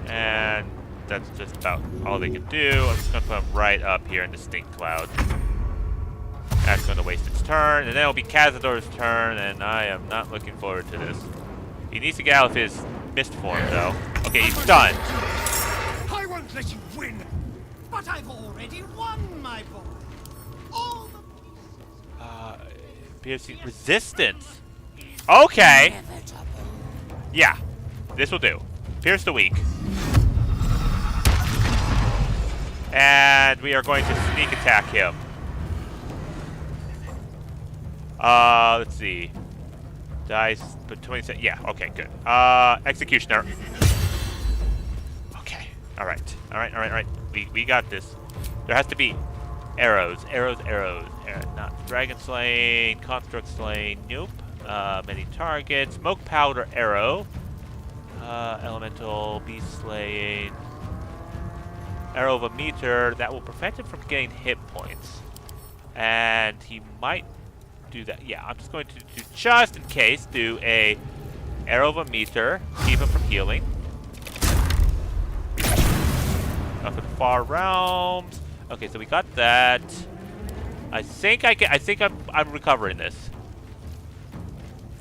And that's just about all they can do. I'm just going to put them right up here in the stink cloud. That's going to waste its turn. And then it'll be Cazador's turn, and I am not looking forward to this. He needs to get out of his mist form, though. Okay, he's stunned. I won't let you win, but I've already won, my boy. All the Piercing resistance. Okay. Yeah, this will do. Pierce the weak. And we are going to sneak attack him. Let's see. Dice, but 27. Yeah, okay, good. Executioner. Okay. Alright. Alright. We got this. There has to be arrows. Not dragon slain, construct slain. Nope. Many targets. Smoke powder arrow. Elemental beast slaying. Arrow of a meter that will prevent it from getting hit points. And he might do that. Yeah, I'm just going to do, just in case, do a Arrow of a Meter, keep him from healing. Up in Far Realms. Okay, so we got that. I think I'm recovering this.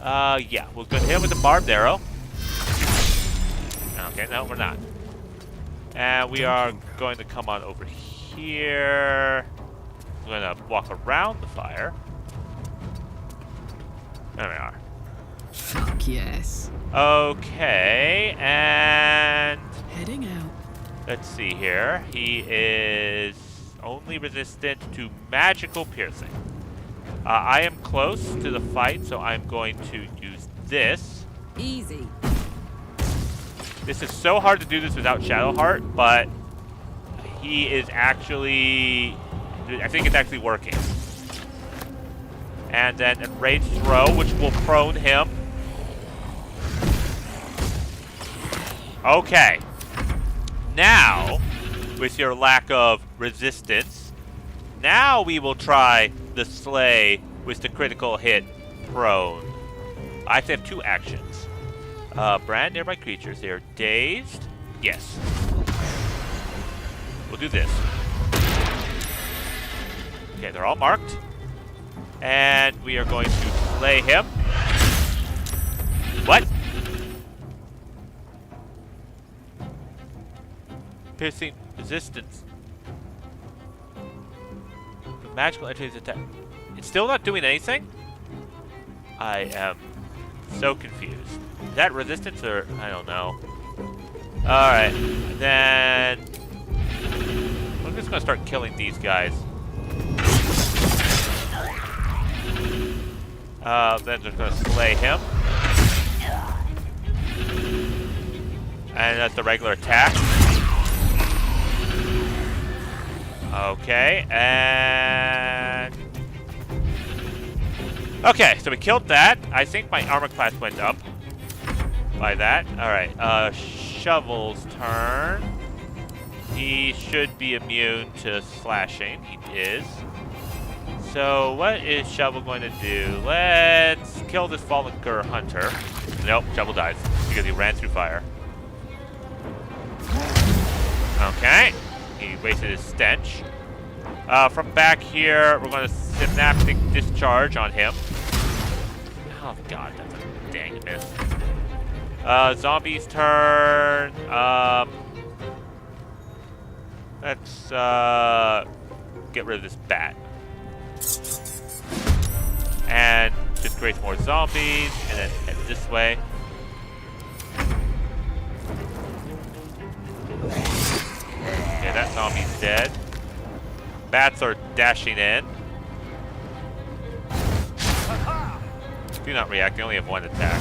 Yeah, we're gonna hit him with the barbed arrow. Okay, no, we're not. And we are going to come on over here. We're gonna walk around the fire. There we are. Fuck yes. Okay, and Heading out. let's see here. He is only resistant to magical piercing. I am close to the fight, so I'm going to use this. Easy. This is so hard to do this without Shadowheart, but he is actually... I think it's actually working. And then Enraged Throw, which will prone him. Okay. Now, with your lack of resistance, now we will try the Slay with the critical hit prone. I have 2 actions. Brand nearby creatures. They are dazed. Yes. We'll do this. Okay, they're all marked. And we are going to slay him. What? Piercing resistance. The magical entry's attack. It's still not doing anything? I am so confused. Is that resistance or I don't know. Alright. Then I'm just gonna start killing these guys. Then just gonna slay him. And that's the regular attack. Okay, and... Okay, so we killed that. I think my armor class went up by that. Alright, Shovel's turn. He should be immune to slashing. He is. So what is Shovel going to do? Let's kill this Fallen Gur Hunter. Nope, Shovel dies because he ran through fire. Okay, he wasted his stench. From back here, we're going to Synaptic Discharge on him. Oh god, that's a dang miss. Zombie's turn. Let's get rid of this bat. And just create more zombies, and then head this way. Okay, that zombie's dead. Bats are dashing in. Do not react, they only have 1 attack.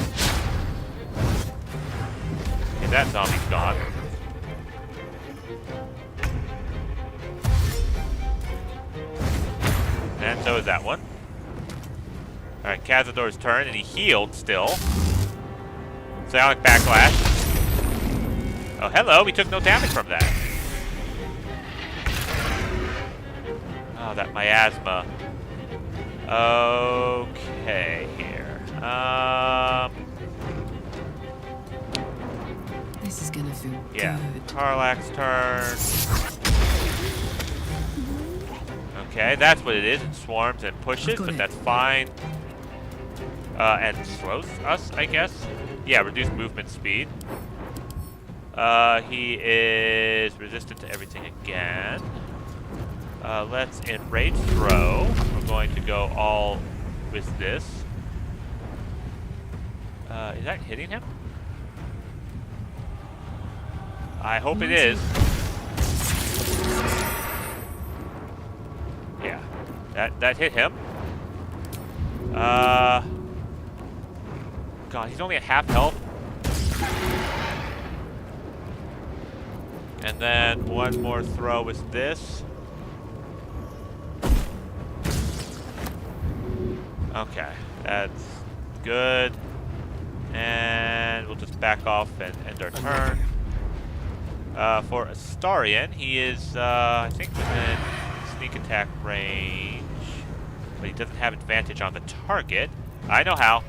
Okay, that zombie's gone. And so is that one. Alright, Cazador's turn, and he healed still. Psionic Backlash. Oh, hello, we took no damage from that. Oh, that miasma. Okay, here. This is gonna feel yeah. good. Karlach's turn. Okay, that's what it is. It swarms and pushes, but that's fine. And slows us, I guess. Yeah, reduced movement speed. He is resistant to everything again. Let's Enrage Throw. We're going to go all with this. Is that hitting him? I hope it is. Yeah, that hit him. God, he's only at half health. And then one more throw with this. Okay, that's good. And we'll just back off and end our turn. For Astarion, he is, I think, within sneak attack range. but he doesn't have advantage on the target. I know how.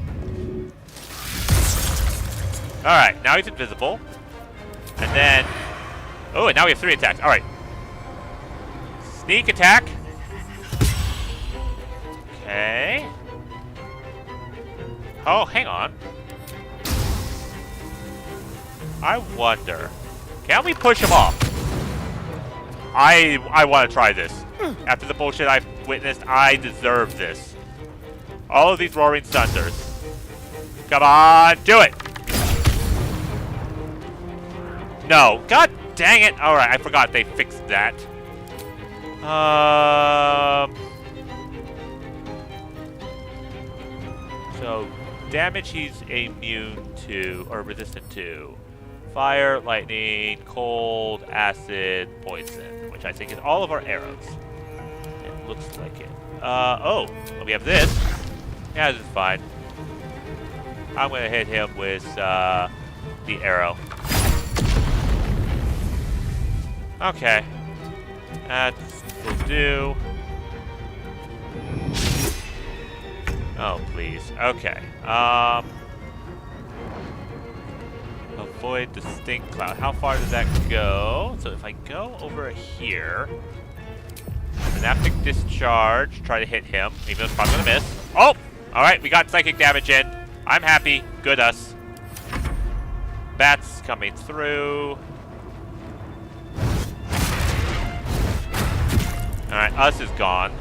Alright, now he's invisible. And then... Oh, and now we have 3 attacks. Alright. Sneak attack. Okay. Oh, hang on. I wonder... Can we push him off? I want to try this. After the bullshit I've witnessed, I deserve this. All of these Roaring Thunders. Come on, do it! No. God dang it! Alright, I forgot they fixed that. So, damage he's immune to, or resistant to. Fire, lightning, cold, acid, poison, which I think is all of our arrows. It looks like it. Oh, we have this. Yeah, this is fine. I'm gonna hit him with, the arrow. Okay. That will do. Oh, please. Okay. Avoid the stink cloud. How far does that go? So if I go over here, synaptic discharge, try to hit him, even though it's probably gonna miss. Oh! Alright, we got psychic damage in. I'm happy. Good us. Bats coming through. Alright, us is gone.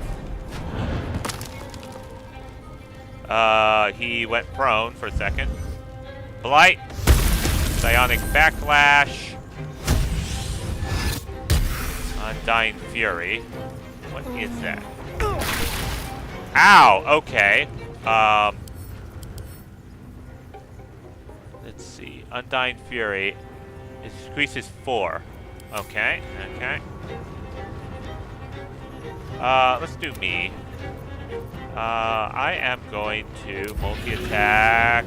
He went prone for a second. Blight. Psionic Backlash. Undying Fury. What is that? Ow! Okay. Let's see. Undying Fury. It increases 4. Okay. Okay. Let's do me. I am going to multi-attack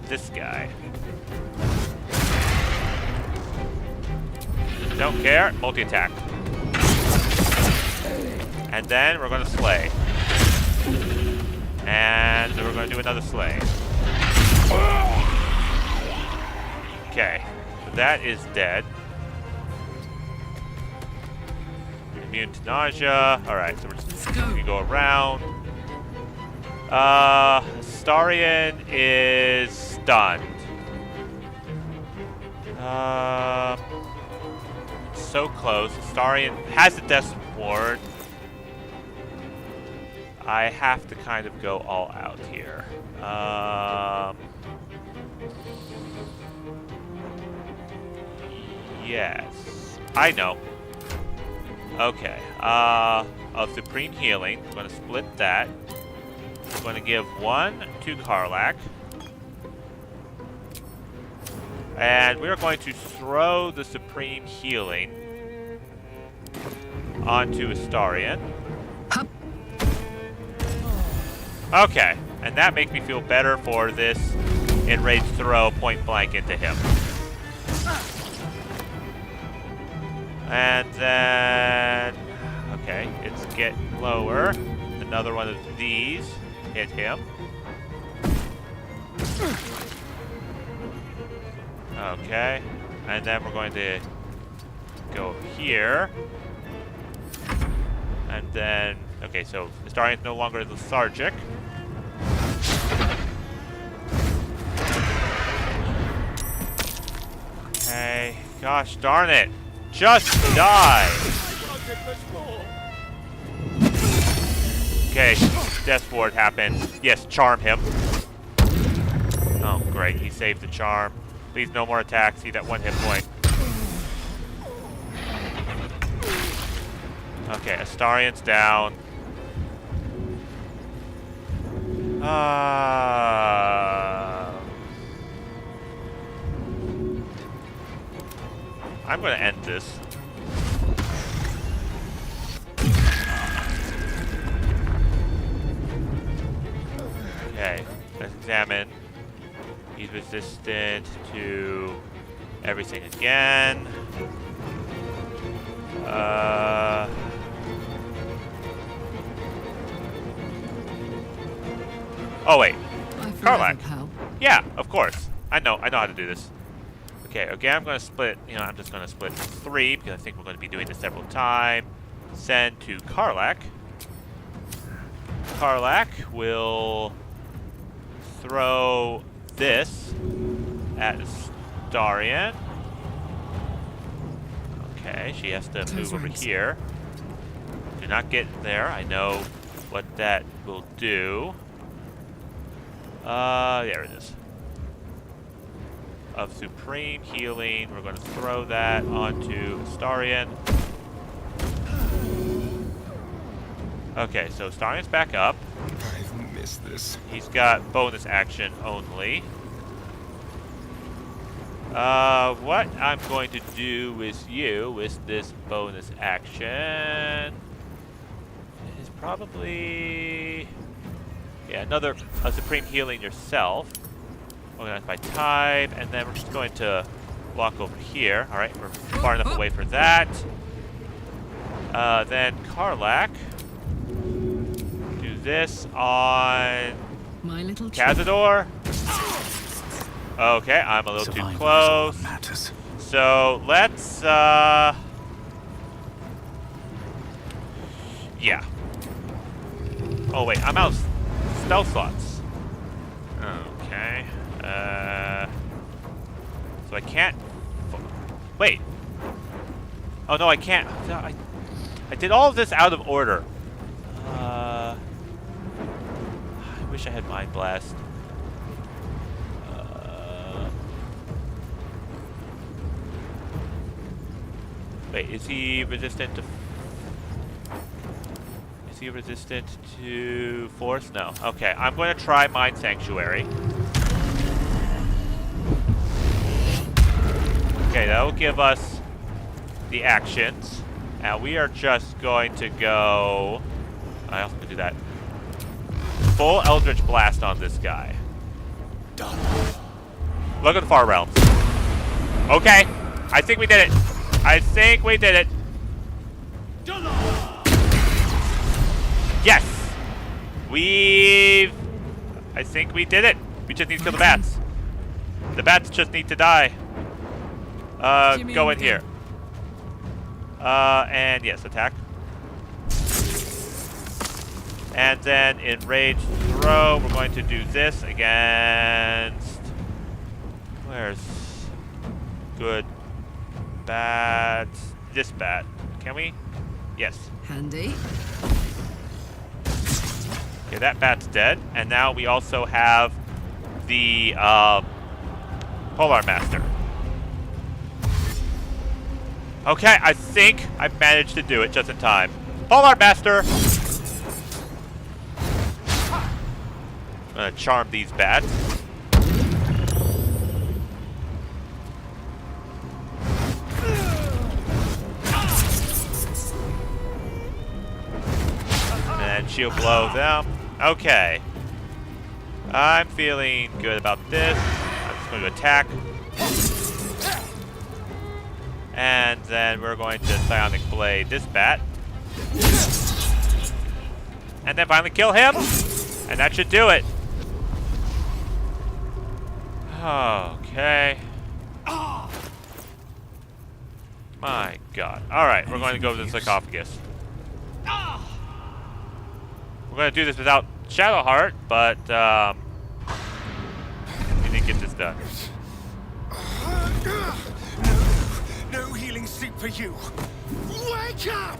this guy. Don't care. Multi-attack. And then we're going to slay. And we're going to do another slay. Okay. So that is dead. Immune to nausea. Alright, so we're just going to go around. Astarion is stunned. So close. Astarion has a death ward. I have to kind of go all out here. Yes. I know. Okay. Of Supreme Healing, I'm going to split that. I'm going to give 1 to Karlach. And we're going to throw the Supreme Healing onto Astarion. Okay. And that makes me feel better for this enraged throw point blank into him. And then... Okay, it's getting lower. Another one of these. Hit him. Okay. And then we're going to go here. And then... Okay, so Astarion's no longer lethargic. Okay. Gosh darn it. Just die! Okay, Death Ward happened. Yes, charm him. Oh, great. He saved the charm. Please, no more attacks. See that 1 hit point. Okay, Astarion's down. I'm going to end this. Okay, let's examine. He's resistant to everything again. Oh wait, I forever Karlach. pal. Yeah, of course. I know how to do this. Okay, I'm gonna split, I'm just gonna split 3 because I think we're gonna be doing this several times. Send to Karlach. Karlach will throw this at Astarion. Okay, she has to move over here. Do not get there. I know what that will do. There it is. Of Supreme Healing, we're going to throw that onto Astarion. Okay, so Astarion's back up. I've missed this. He's got bonus action only. What I'm going to do with you with this bonus action is probably, another Supreme Healing yourself. Organize by type, and then we're just going to walk over here. All right, we're far enough away for that. Then Karlach, do this on My little Cazador. Okay, I'm a little too close. So let's, yeah. Oh wait, I'm out of spell slots. Okay. So I can't. Wait. Oh no, I can't. I did all of this out of order. I wish I had Mind Blast. Wait, is he resistant to? Is he resistant to force? No. Okay, I'm going to try Mind Sanctuary. Okay, that will give us the actions. Now we are just going to go. I also could do that. Full Eldritch Blast on this guy. Done. Look at the Far Realms. Okay, I think we did it. I think we did it. Yes! I think we did it. We just need to kill the bats. The bats just need to die. Go in here. And yes, attack. And then in Rage Throw, we're going to do this against... Where's... Good... Bat... This bat. Can we? Yes. Handy. Okay, that bat's dead. And now we also have the Polar Master. Okay, I think I managed to do it just in time. Polar Master! I'm gonna charm these bats. And shield blow them. Okay. I'm feeling good about this. I'm just going to attack. And then we're going to Psionic Blade this bat. And then finally kill him. And that should do it. Okay. My god. Alright, we're going to go to the sarcophagus. We're going to do this without Shadowheart, but we need to get this done. No healing sleep for you. Wake up!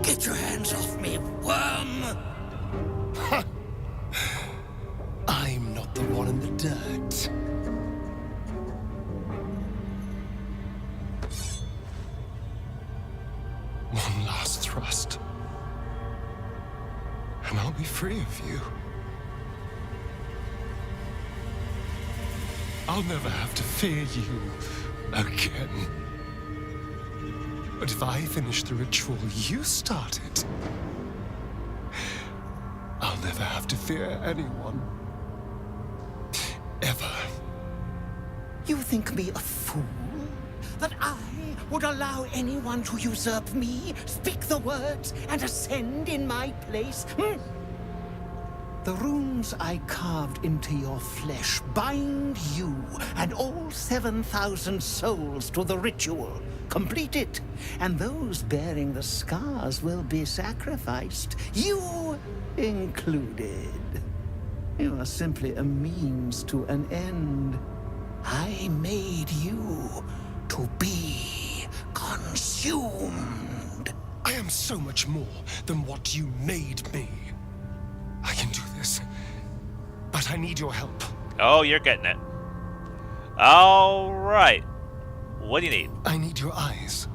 Get your hands off me, worm! I'm not the one in the dirt. One last thrust, and I'll be free of you. I'll never have to fear you again. But if I finish the ritual you started, I'll never have to fear anyone. Ever. You think me a fool? that I would allow anyone to usurp me, speak the words, and ascend in my place? The runes I carved into your flesh bind you and all 7,000 souls to the ritual. Complete it, and those bearing the scars will be sacrificed, you included. You are simply a means to an end. I made you to be consumed. I am so much more than what you made me. I can do this, but I need your help. Oh, you're getting it. All right. What do you need? I need your eyes,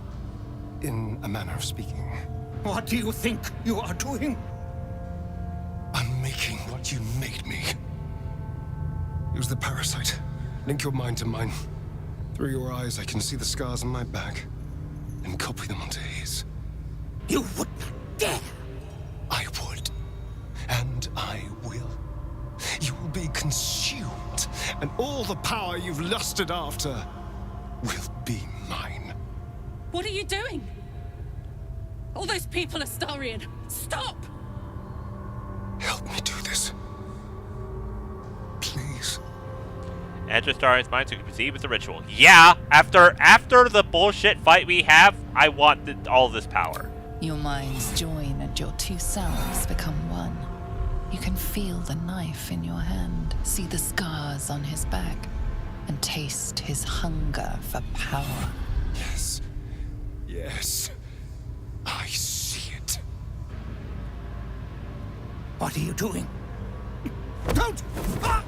in a manner of speaking. What do you think you are doing? I'm making what you made me. Use the parasite. Link your mind to mine. Through your eyes, I can see the scars on my back, and copy them onto his. You would not dare! I would. And I will. You will be consumed, and all the power you've lusted after will be mine. What are you doing? All those people are Astarian. Stop! Help me do this. Please. Enter Starian's mind to proceed with the ritual. Yeah, after the bullshit fight we have, I want all this power. Your minds join and your two selves become one. You can feel the knife in your hand, see the scars on his back, and taste his hunger for power. Yes. Yes. I see it. What are you doing? Don't! Ah!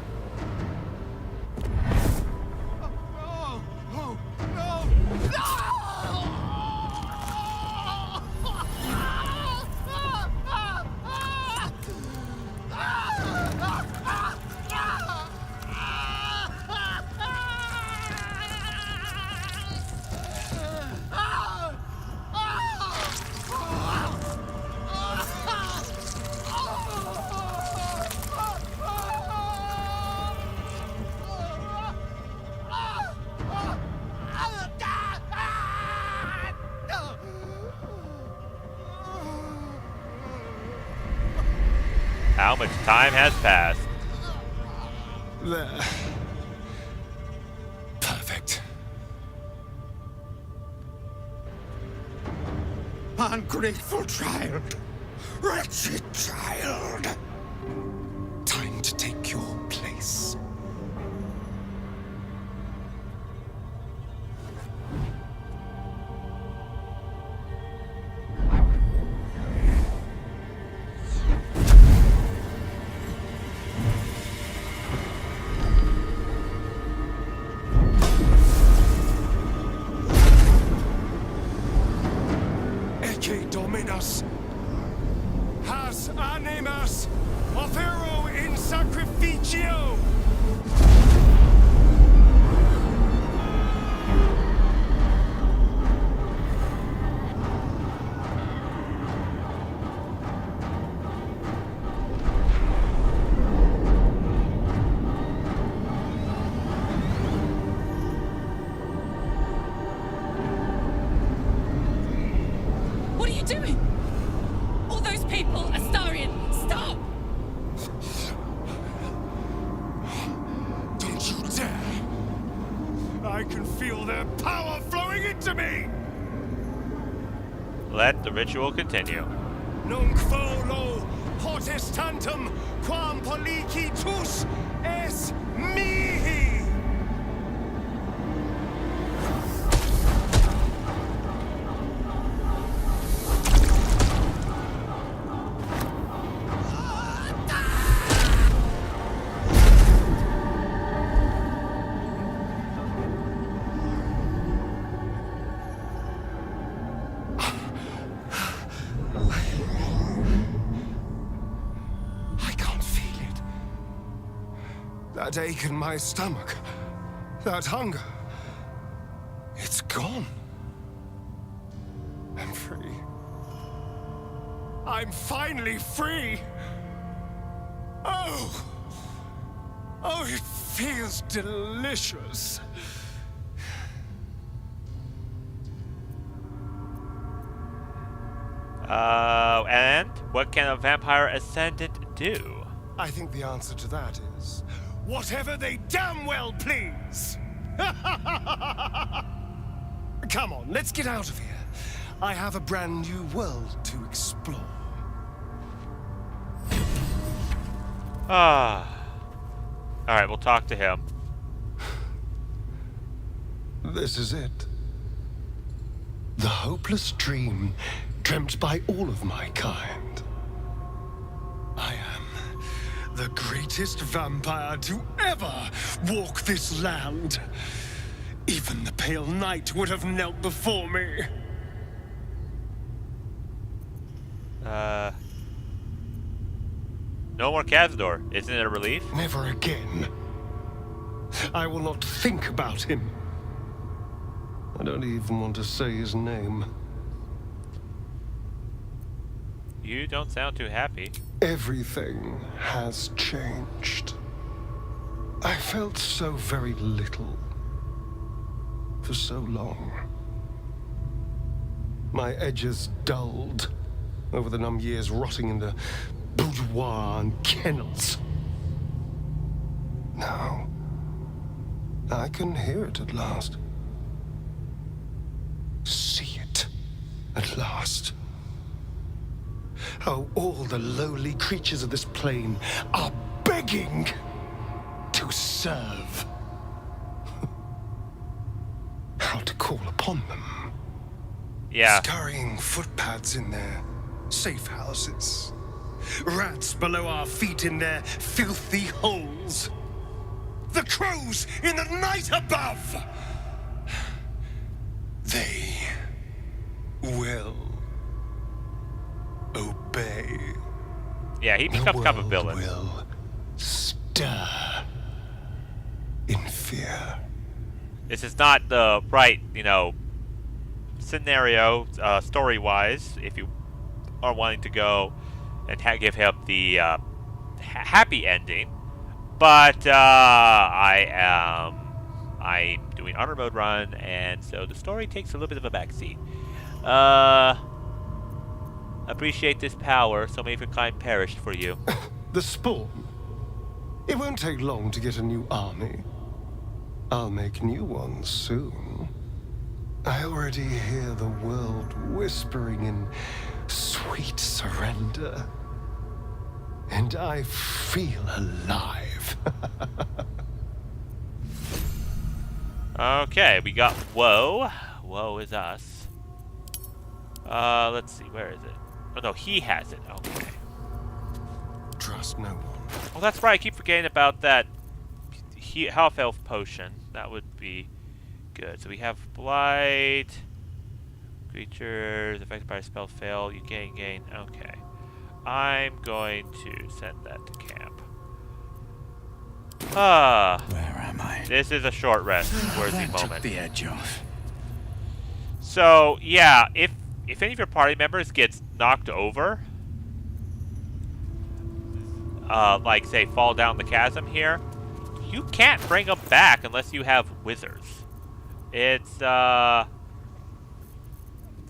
Oh, no! No! No! How much time has passed? There. Perfect. Ungrateful child! Wretched child! Time to take your place. Dominus, has animas, offero in sacrificio. What are you doing? All those people, Astarian, stop! Don't you dare! I can feel their power flowing into me! Let the ritual continue. Nunc volo potestantem quam policitus es mihi! That ache in my stomach, that hunger, it's gone. I'm free. I'm finally free! Oh! Oh, it feels delicious. And what can a vampire ascendant do? I think the answer to that is whatever they damn well please. Come on, let's get out of here. I have a brand new world to explore. Alright, we'll talk to him. This is it. The hopeless dream dreamt by all of my kind. I am the greatest vampire to ever walk this land. Even the pale knight would have knelt before me. No more Cazador. Isn't it a relief? Never again. I will not think about him. I don't even want to say his name. You don't sound too happy. Everything has changed. I felt so very little for so long. My edges dulled over the numb years rotting in the boudoir and kennels. Now, I can hear it at last. See it at last. How all the lowly creatures of this plane are begging to serve. How to call upon them. Yeah. Scurrying footpads in their safe houses. Rats below our feet in their filthy holes. The crows in the night above. They will obey. Yeah, he becomes kind of a The world villain. will stir in fear. This is not the right, scenario, story-wise, if you are wanting to go and give him the happy ending. But I'm doing honor mode run, and so the story takes a little bit of a backseat. Appreciate this power. So many of your kind perished for you. The spawn. It won't take long to get a new army. I'll make new ones soon. I already hear the world whispering in sweet surrender. And I feel alive. Okay, we got Woe. Woe is us. Let's see, where is it? Oh no, he has it. Okay. Trust no one. Oh, that's right. I keep forgetting about that half elf potion. That would be good. So we have Blight. Creatures affected by a spell fail. You gain. Okay. I'm going to send that to camp. Where am I? This is a short rest worthy That took moment. the edge off. So yeah, if any of your party members gets knocked over, like say fall down the chasm here, you can't bring them back unless you have wizards. It's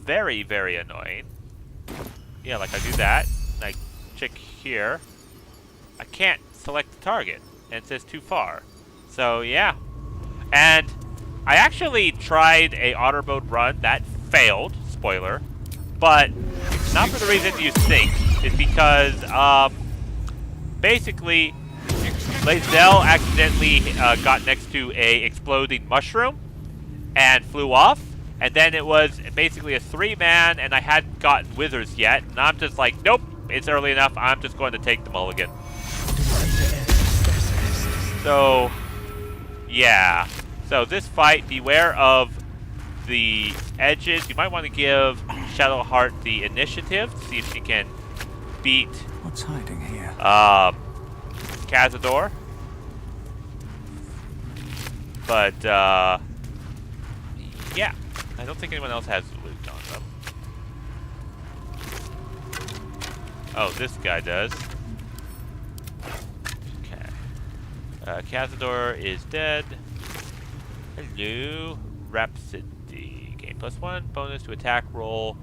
very, very annoying. Yeah, like I do that, and I check here. I can't select the target, and it says too far. So yeah, and I actually tried a honor mode run that failed. Spoiler, but not for the reason you think. It's because basically Lazelle accidentally got next to a exploding mushroom and flew off. And then it was basically a 3-man, and I hadn't gotten wizards yet. And I'm just like, nope, it's early enough. I'm just going to take the mulligan. So, yeah. So this fight, beware of the edges. You might want to give Shadowheart the initiative to see if she can beat What's hiding here? Cazador. But, yeah. I don't think anyone else has loot on them. Oh, this guy does. Okay. Cazador is dead. Hello. Rhapsody. Gain +1 bonus to attack roll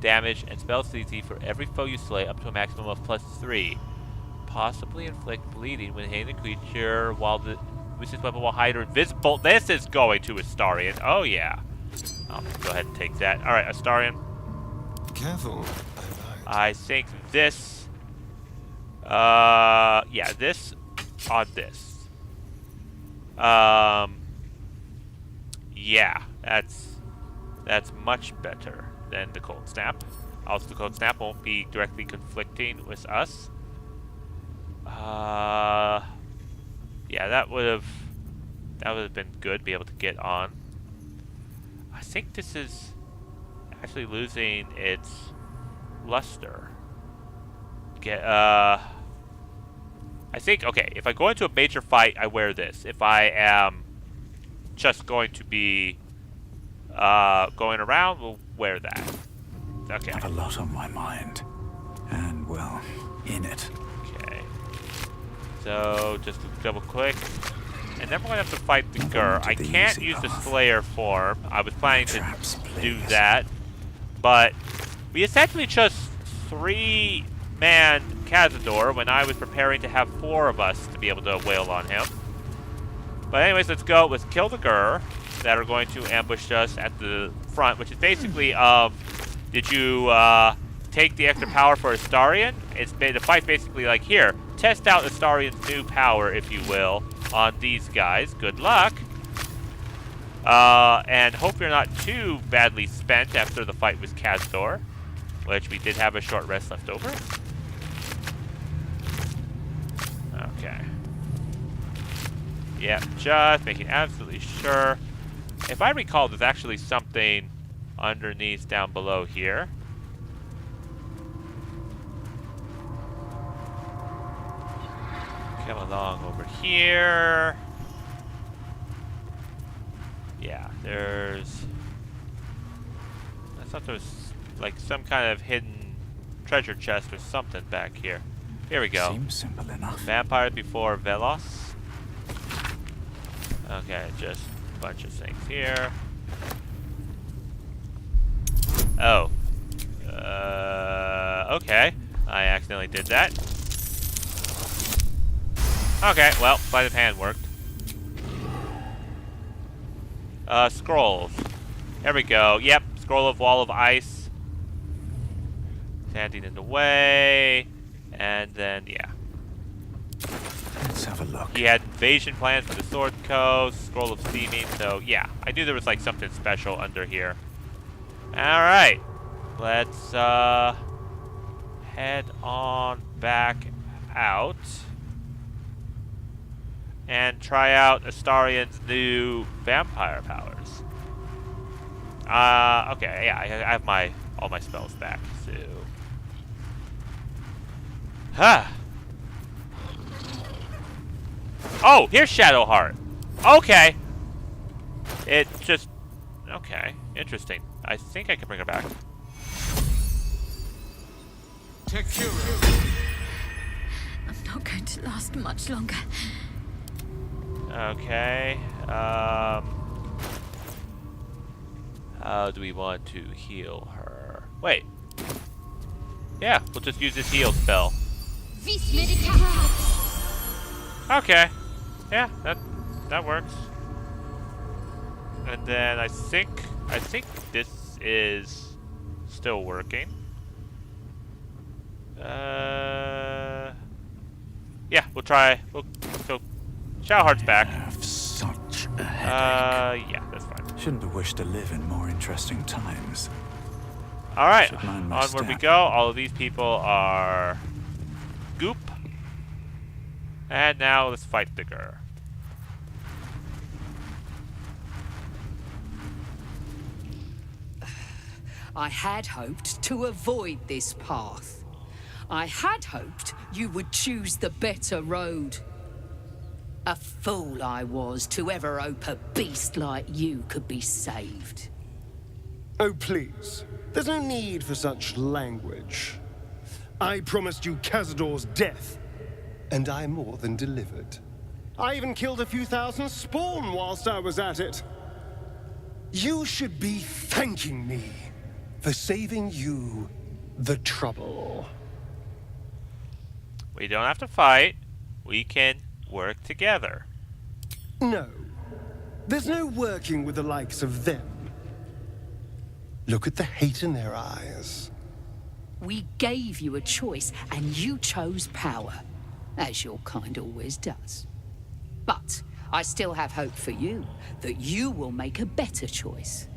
damage and spell CC for every foe you slay up to a maximum of +3. Possibly inflict bleeding when hitting the creature while the this weapon will hide or invisible. This is going to Astarion. Oh yeah. I'll go ahead and take that. Alright, Astarion. Careful. I think this yeah, this on this. Yeah, that's much better than the Cold Snap. Also, the Cold Snap won't be directly conflicting with us. Yeah, that would have been good. Be able to get on. I think this is actually losing its luster. I think, okay, if I go into a major fight, I wear this. If I am just going to be going around, we'll wear that. Okay. I have a lot on my mind. And, well, in it. Okay. So, just double click. And then we're going to have to fight the Gur. I can't use the Slayer form. I was planning to do that. But we essentially just 3-man Cazador when I was preparing to have 4 of us to be able to wail on him. But anyways, let's go. Let's kill the Gur that are going to ambush us at the front, which is basically, did you take the extra power for Astarion? It's made the fight basically like, here, test out Astarion's new power, if you will, on these guys. Good luck. And hope you're not too badly spent after the fight with Cazador, which we did have a short rest left over. Okay. Yeah, just making absolutely sure. If I recall, there's actually something underneath down below here. Come along over here. Yeah, there's... I thought there was like some kind of hidden treasure chest or something back here. Here we go. Seems simple enough. Vampire before Velos. Okay, just a bunch of things here. Oh. Okay. I accidentally did that. Okay, well, sleight of hand worked. Scrolls. There we go. Yep, scroll of Wall of Ice. Standing in the way. And then, yeah. Let's have a look. He had invasion plans for the Sword Coast, Scroll of Seeming, so yeah. I knew there was like something special under here. Alright. Let's head on back out. And try out Astarion's new vampire powers. Okay, yeah, I have all my spells back, so... Huh. Oh, here's Shadowheart. Okay. It just... Okay, interesting. I think I can bring her back. I'm not going to last much longer. Okay. How do we want to heal her? Wait. Yeah, we'll just use this heal spell. Okay. Yeah, that works. And then I think this is still working. Yeah, we'll try. So Shadowheart's back. I have such a headache. Yeah, that's fine. Shouldn't have wished to live in more interesting times. Alright, onward we go. All of these people are goop. And now let's fight the Gur. I had hoped to avoid this path. I had hoped you would choose the better road. A fool I was to ever hope a beast like you could be saved. Oh, please. There's no need for such language. I promised you Cazador's death, and I more than delivered. I even killed a few thousand spawn whilst I was at it. You should be thanking me for saving you the trouble. We don't have to fight. We can work together. No. There's no working with the likes of them. Look at the hate in their eyes. We gave you a choice, and you chose power, as your kind always does. But I still have hope for you, that you will make a better choice.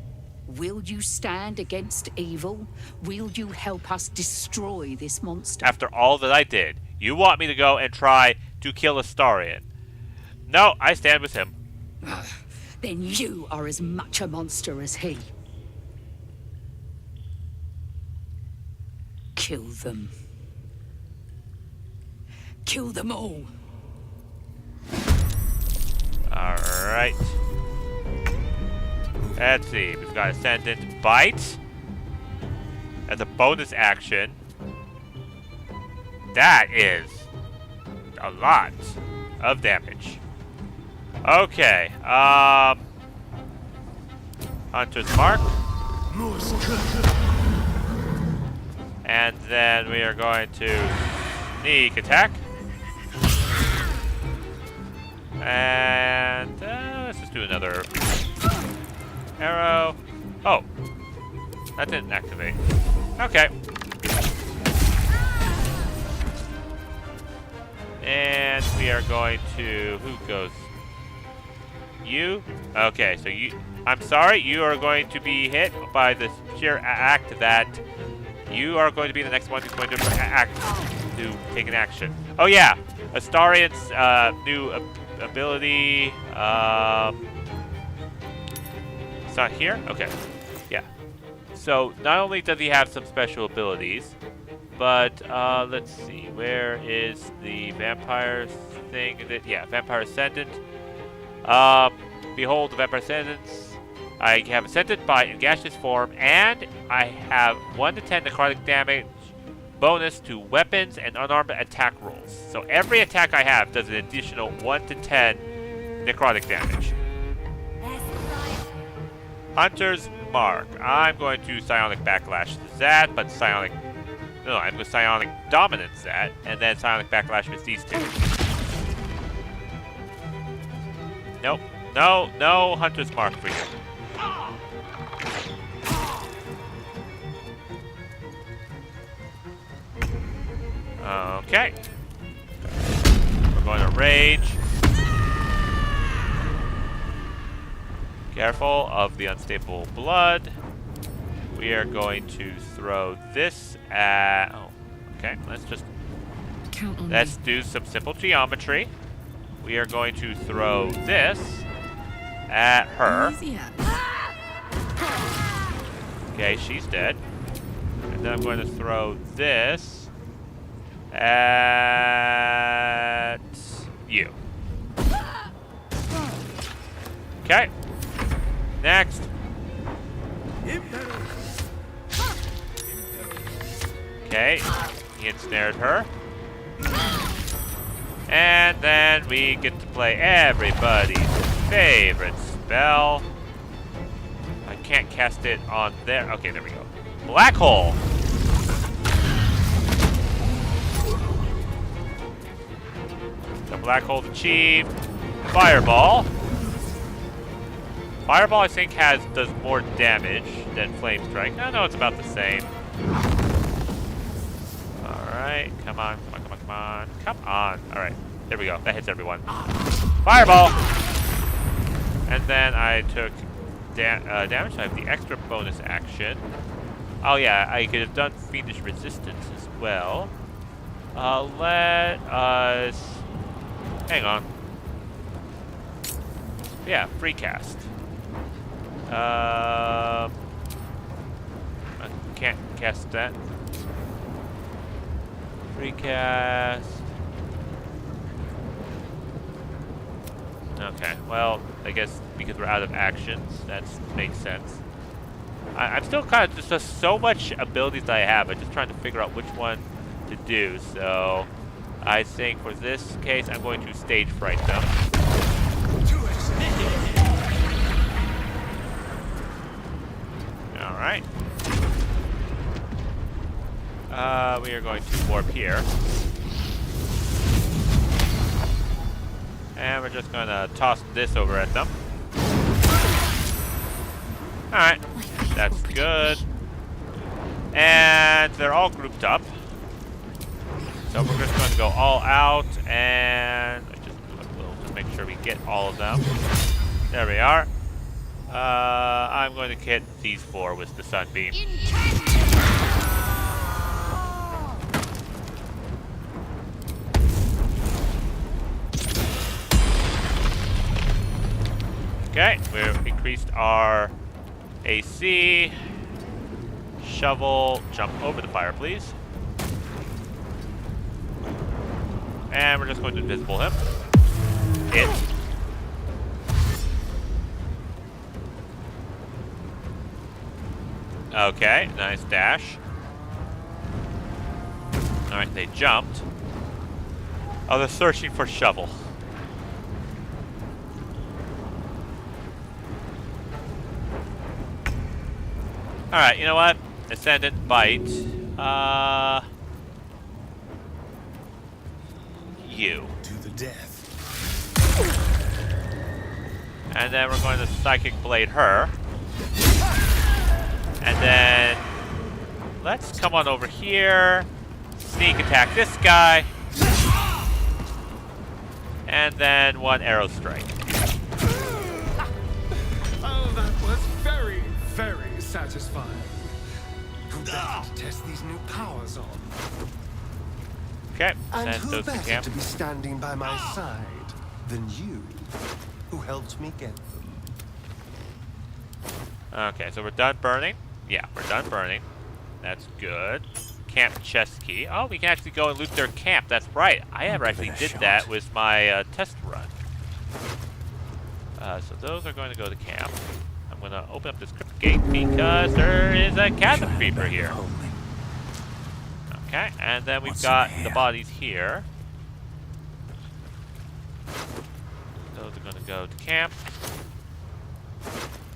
Will you stand against evil? Will you help us destroy this monster? After all that I did, you want me to go and try to kill Astarion? No, I stand with him. Then you are as much a monster as he. Kill them. Kill them all. Alright. Let's see. We've got Ascendant Bite as a bonus action. That is a lot of damage. Okay. Hunter's Mark. And then we are going to sneak attack. And let's just do another arrow. Oh, that didn't activate. Okay. And we are going to, who goes? You? Okay, so you, I'm sorry, you are going to be hit by the sheer act that you are going to be the next one who's going to take an action. Oh yeah, Astarion's new ability. It's not here? Okay. Yeah. So not only does he have some special abilities, but let's see, where is the vampire thing? Yeah, Vampire Ascendant. Behold the Vampire Ascendants. I have Ascended by in gaseous form, and I have 1 to 10 necrotic damage bonus to weapons and unarmed attack rolls. So every attack I have does an additional 1 to 10 necrotic damage. Hunter's Mark. I'm going to Psionic Backlash that, but Psionic... No, I'm going to Psionic Dominance that, and then Psionic Backlash with these two. Nope. No, no Hunter's Mark for you. Okay. We're going to rage. Careful of the unstable blood. We are going to throw this at... Oh, okay. Let's do some simple geometry. We are going to throw this at her. Okay, she's dead. And then I'm going to throw this at you. Okay. Next. Okay, he ensnared her. And then we get to play everybody's favorite spell. I can't cast it on there. Okay, there we go. Black Hole. The Black Hole's achieved. Fireball. Fireball, I think, does more damage than Flame Strike. No, it's about the same. Alright, come on. Come on. Alright, there we go. That hits everyone. Fireball! And then I took damage. I have the extra bonus action. Oh yeah, I could have done Fiendish Resistance as well. Let us... Hang on. Yeah, free cast. I can't cast that. Free cast. Okay, well, I guess because we're out of actions, that makes sense. I'm still kind of just so much abilities that I have. I'm just trying to figure out which one to do. So I think for this case, I'm going to stage fright them. All right. We are going to warp here. And we're just going to toss this over at them. Alright, that's good. And they're all grouped up. So we're just going to go all out and we'll just make sure we get all of them. There we are. I'm going to hit these 4 with the sunbeam. Okay, we've increased our AC. Shovel, jump over the fire, please. And we're just going to invisible him. Hit. Okay, nice dash. Alright, they jumped. Oh, they're searching for shovel. Alright, you know what? Ascendant bite. You. To the death. And then we're going to Psychic Blade her. And then let's come on over here. Sneak attack this guy. And then 1 arrow strike. Oh, that was very, very satisfying. Who better to test these new powers on? Okay, And send who those to better camp. to be standing by my side than you, who helped me get them? Okay, so we're done burning. Yeah, we're done burning. That's good. Camp chest key. Oh, we can actually go and loot their camp. That's right. I never actually did that with my test run. So those are going to go to camp. I'm going to open up this crypt gate because there is a chasm creeper here. Okay, and then we've got the bodies here. Those are going to go to camp.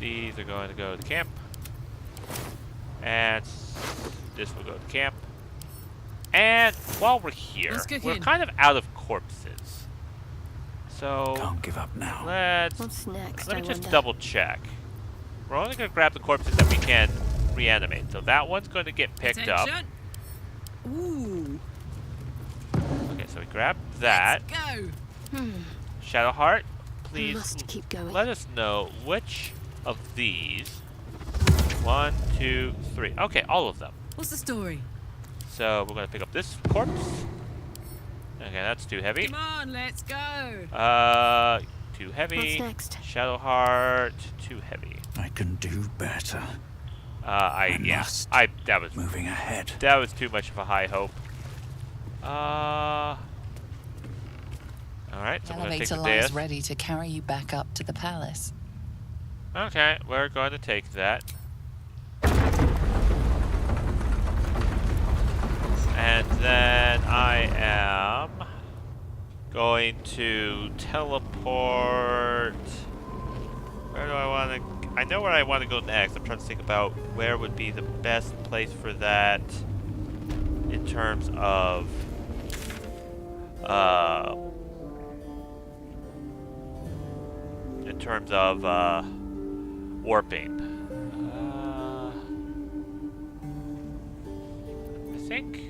These are going to go to camp. And this will go to camp. And while we're here, we're kind of out of corpses. So Don't give up now. What's next? Let me just double check. We're only going to grab the corpses that we can reanimate. So that one's going to get picked up. Ooh. Okay, so we grab that. Let's go. Shadowheart, please Must keep going. let us know which of these. 1, 2, 3. Okay, all of them. What's the story? So we're going to pick up this corpse. Okay, that's too heavy. Come on, let's go. Too heavy. What's next? Shadowheart, too heavy. I can do better. That was moving ahead. That was too much of a high hope. All right, so The we're going to take elevator the lies dais. ready to carry you back up to the palace. Okay, we're going to take that. And then I am going to teleport. Where do I want to? I know where I want to go next. I'm trying to think about where would be the best place for that in terms of warping. I think.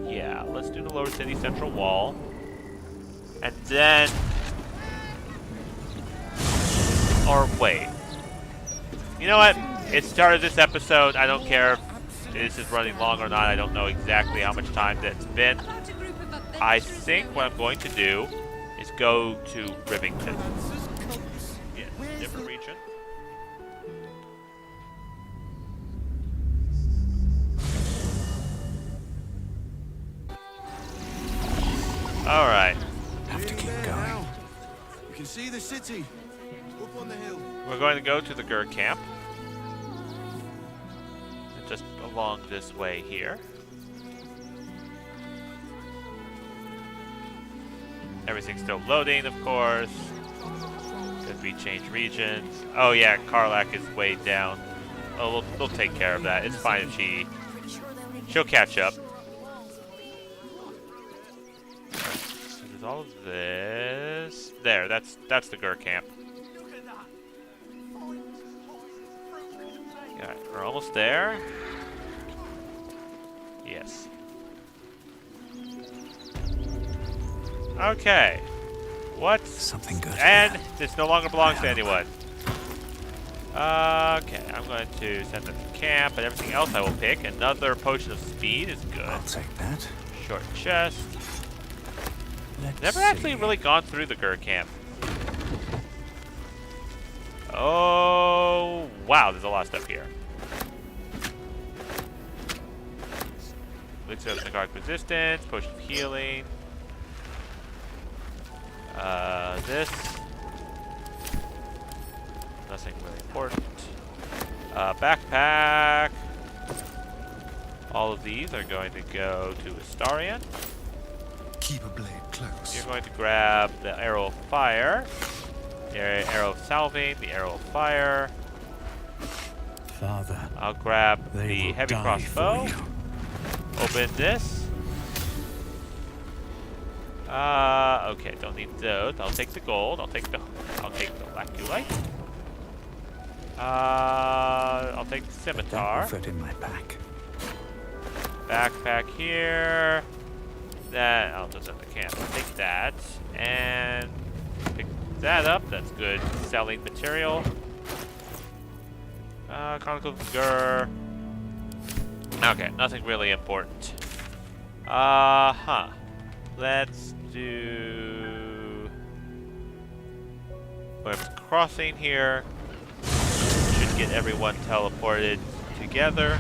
Yeah, let's do the Lower City Central Wall. And then... Or wait. You know what? It started this episode. I don't care if this is running long or not. I don't know exactly how much time that's been. I think what I'm going to do is go to Rivington. Yeah, different region. Alright. Have to keep going. You can see the city up on the hill. We're going to go to the Gur camp. Just along this way here. Everything's still loading, of course. Because we changed regions. Oh yeah, Karlak is way down. Oh, we'll take care of that. It's fine if she'll catch up. So there's all of this. There, that's the Gur camp. Yeah, we're almost there. Yes. Okay. What's something good? And this no longer belongs to anyone. Okay, I'm going to send them to camp, and everything else I will pick. Another potion of speed is good. I'll take that. Short chest. Never see. actually really gone through the Gur camp. Oh, wow, there's a lot of stuff here. Elixir of necrotic resistance, potion of healing. This. Nothing really important. Backpack. All of these are going to go to Astarion. Keep a blade close. You're going to grab the arrow of fire, the arrow of salving, the arrow of fire. Father, I'll grab the heavy crossbow. Open this. Okay, don't need those. I'll take the gold. I'll take the laculite. I'll take the scimitar. That will fit in my pack. Backpack here. That I'll just at the camp. I'll take that and pick that up. That's good selling material. Chronicle of Gur. Okay, nothing really important. Let's do Web's Crossing here. Should get everyone teleported together.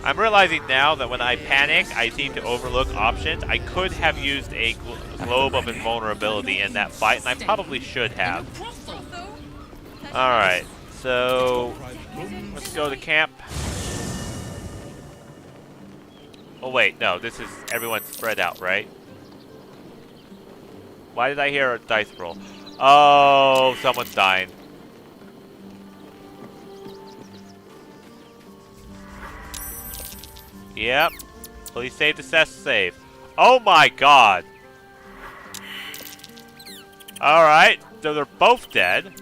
I'm realizing now that when I panic, I seem to overlook options. I could have used a globe of invulnerability in that fight, and I probably should have. Alright, so let's go to camp. Oh wait, no, this is everyone spread out, right? Why did I hear a dice roll? Oh, someone's dying. Yep. Please save the save. Oh my god. Alright, so they're both dead.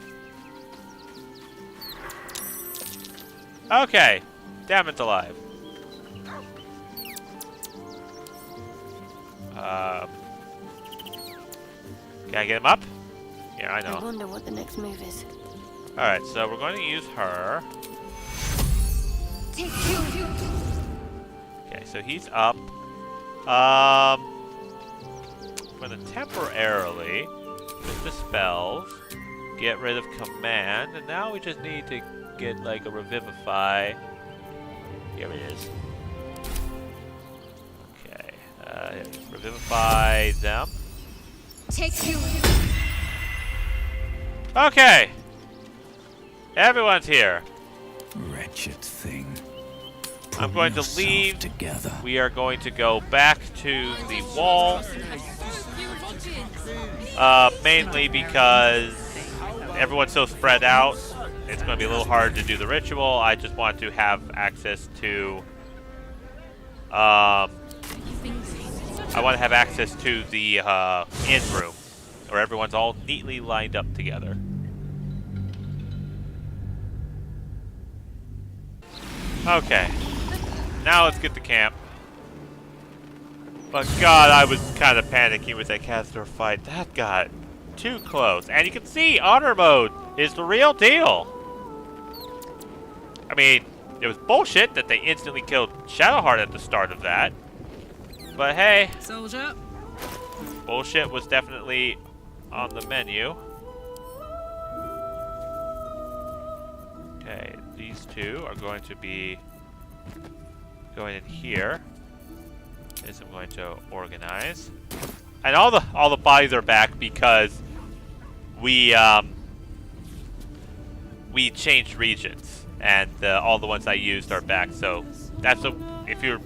Okay. Damon's alive. Can I get him up? Yeah, I know. I wonder what the next move is. Alright, so we're going to use her. Okay, so he's up. I'm going to temporarily, with the spells, get rid of command, and now we just need to get like a revivify. Here it is. Okay, revivify them. Okay, everyone's here. Wretched thing. I'm going to leave. Together. We are going to go back to the wall. Mainly because everyone's so spread out. It's going to be a little hard to do the ritual. I just want to have access to... I want to have access to the inn room, where everyone's all neatly lined up together. Okay. Now let's get to camp. But God, I was kind of panicking with that caster fight. That got too close. And you can see honor mode is the real deal. I mean, it was bullshit that they instantly killed Shadowheart at the start of that. But hey, soldier. Bullshit was definitely on the menu. Okay, these two are going to be going in here. This I'm going to organize. And all the bodies are back because we changed regions, and all the ones I used are back. So that's if you're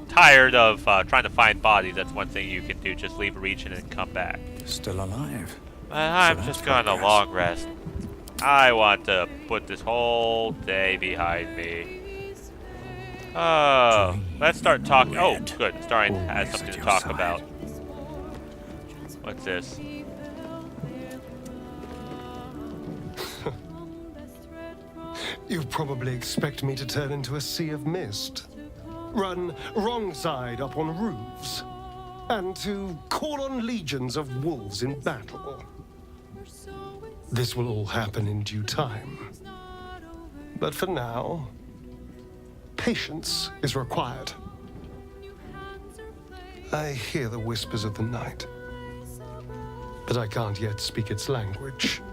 tired of trying to find bodies, that's one thing you can do. Just leave a region and come back. Still alive. I'm just going on a long rest. I want to put this whole day behind me. Oh, let's start talking. Oh, good. Starring has something to talk about. What's this? You probably expect me to turn into a sea of mist, run wrong side up on roofs, and to call on legions of wolves in battle. This will all happen in due time. But for now, patience is required. I hear the whispers of the night, but I can't yet speak its language.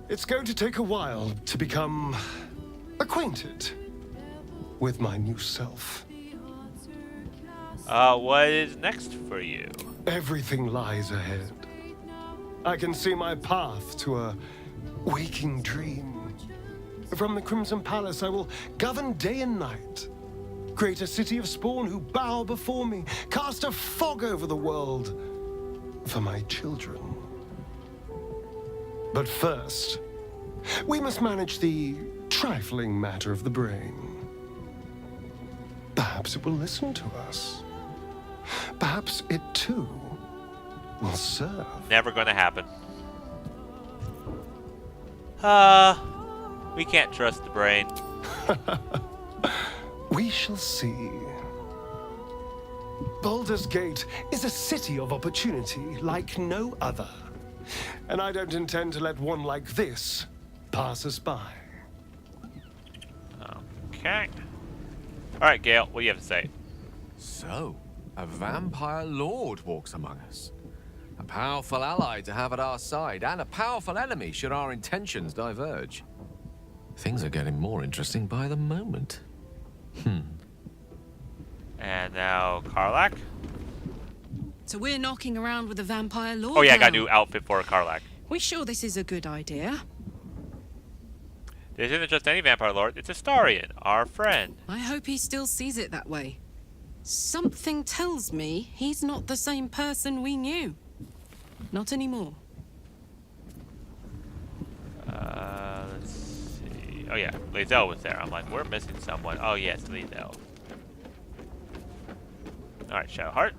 It's going to take a while to become acquainted with my new self. What is next for you? Everything lies ahead. I can see my path to a waking dream. From the Crimson Palace, I will govern day and night. Create a city of spawn who bow before me. Cast a fog over the world for my children. But first, we must manage the trifling matter of the brain. Perhaps it will listen to us. Perhaps it too will serve. Never gonna happen. We can't trust the brain. We shall see. Baldur's Gate is a city of opportunity like no other. And I don't intend to let one like this pass us by. Okay. Alright, Gale, what do you have to say? So, a vampire lord walks among us. A powerful ally to have at our side, and a powerful enemy should our intentions diverge. Things are getting more interesting by the moment. And now, Karlak? So we're knocking around with a vampire lord. Oh yeah, I now. got a new outfit for Karlak. We sure this is a good idea? This isn't just any vampire lord, it's Astarion, our friend. I hope he still sees it that way. Something tells me he's not the same person we knew. Not anymore. Let's see. Oh yeah, Lae'zel was there. I'm like, we're missing someone. Oh yes, Lae'zel. Alright, Shadowheart.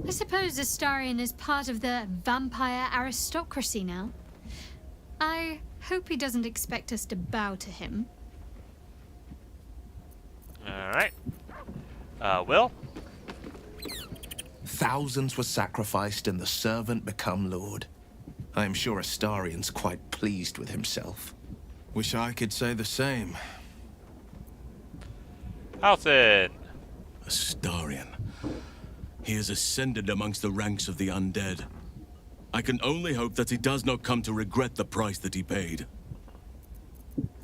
I suppose Astarion is part of the vampire aristocracy now. I hope he doesn't expect us to bow to him. Alright. Will? Thousands were sacrificed and the servant become lord. I am sure Astarion's quite pleased with himself. Wish I could say the same. Halsin. Astarion. He has ascended amongst the ranks of the undead. I can only hope that he does not come to regret the price that he paid.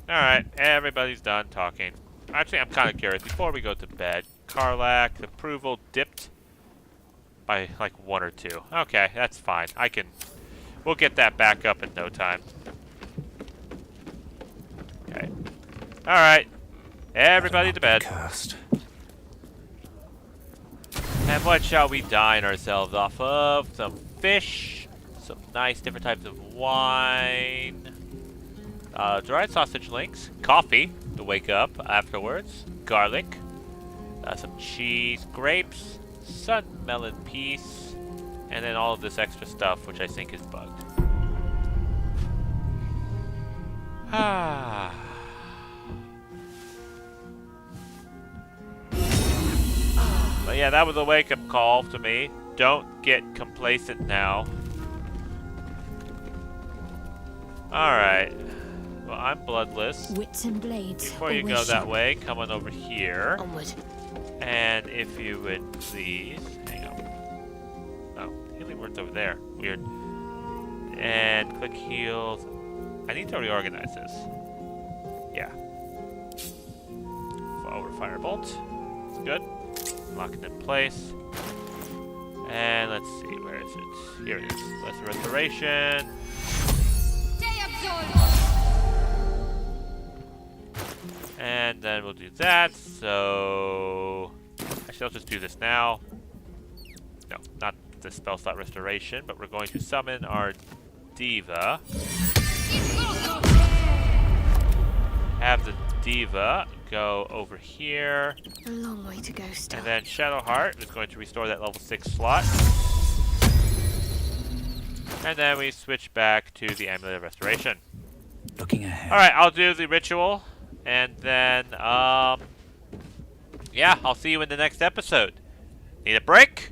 Alright, everybody's done talking. Actually, I'm kind of curious. Before we go to bed, Karlak's approval dipped by like 1 or 2. Okay, that's fine. We'll get that back up in no time. Okay. Alright. Everybody to bed. Cursed. And what shall we dine ourselves off of? Some fish, some nice different types of wine, dried sausage links, coffee to wake up afterwards, garlic, some cheese, grapes, sun melon piece, and then all of this extra stuff, which I think is bugged. But yeah, that was a wake-up call to me. Don't get complacent now. Alright. Well, I'm bloodless. Wits and blades. Before you go that way, come on over here. Onward. And if you would please... Hang on. Oh, healing word's over there. Weird. And click heals. I need to reorganize this. Yeah. Forward firebolt. It's good. Lock it in place. And let's see, where is it? Here it is. Lesser Restoration. And then we'll do that. So actually, I'll just do this now. no, not the spell slot restoration, but we're going to summon our Diva. Have the Diva go over here. A long way to go still. And then Shadowheart is going to restore that level 6 slot. And then we switch back to the Amulet of Restoration. Looking ahead. Alright, I'll do the ritual. And then, yeah, I'll see you in the next episode. Need a break?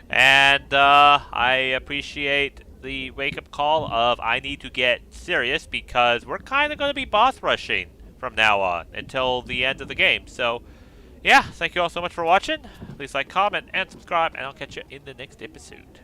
And I appreciate the wake-up call of I need to get serious because we're kind of going to be boss rushing from now on until the end of the game. So, yeah, thank you all so much for watching. Please like, comment, and subscribe, and I'll catch you in the next episode.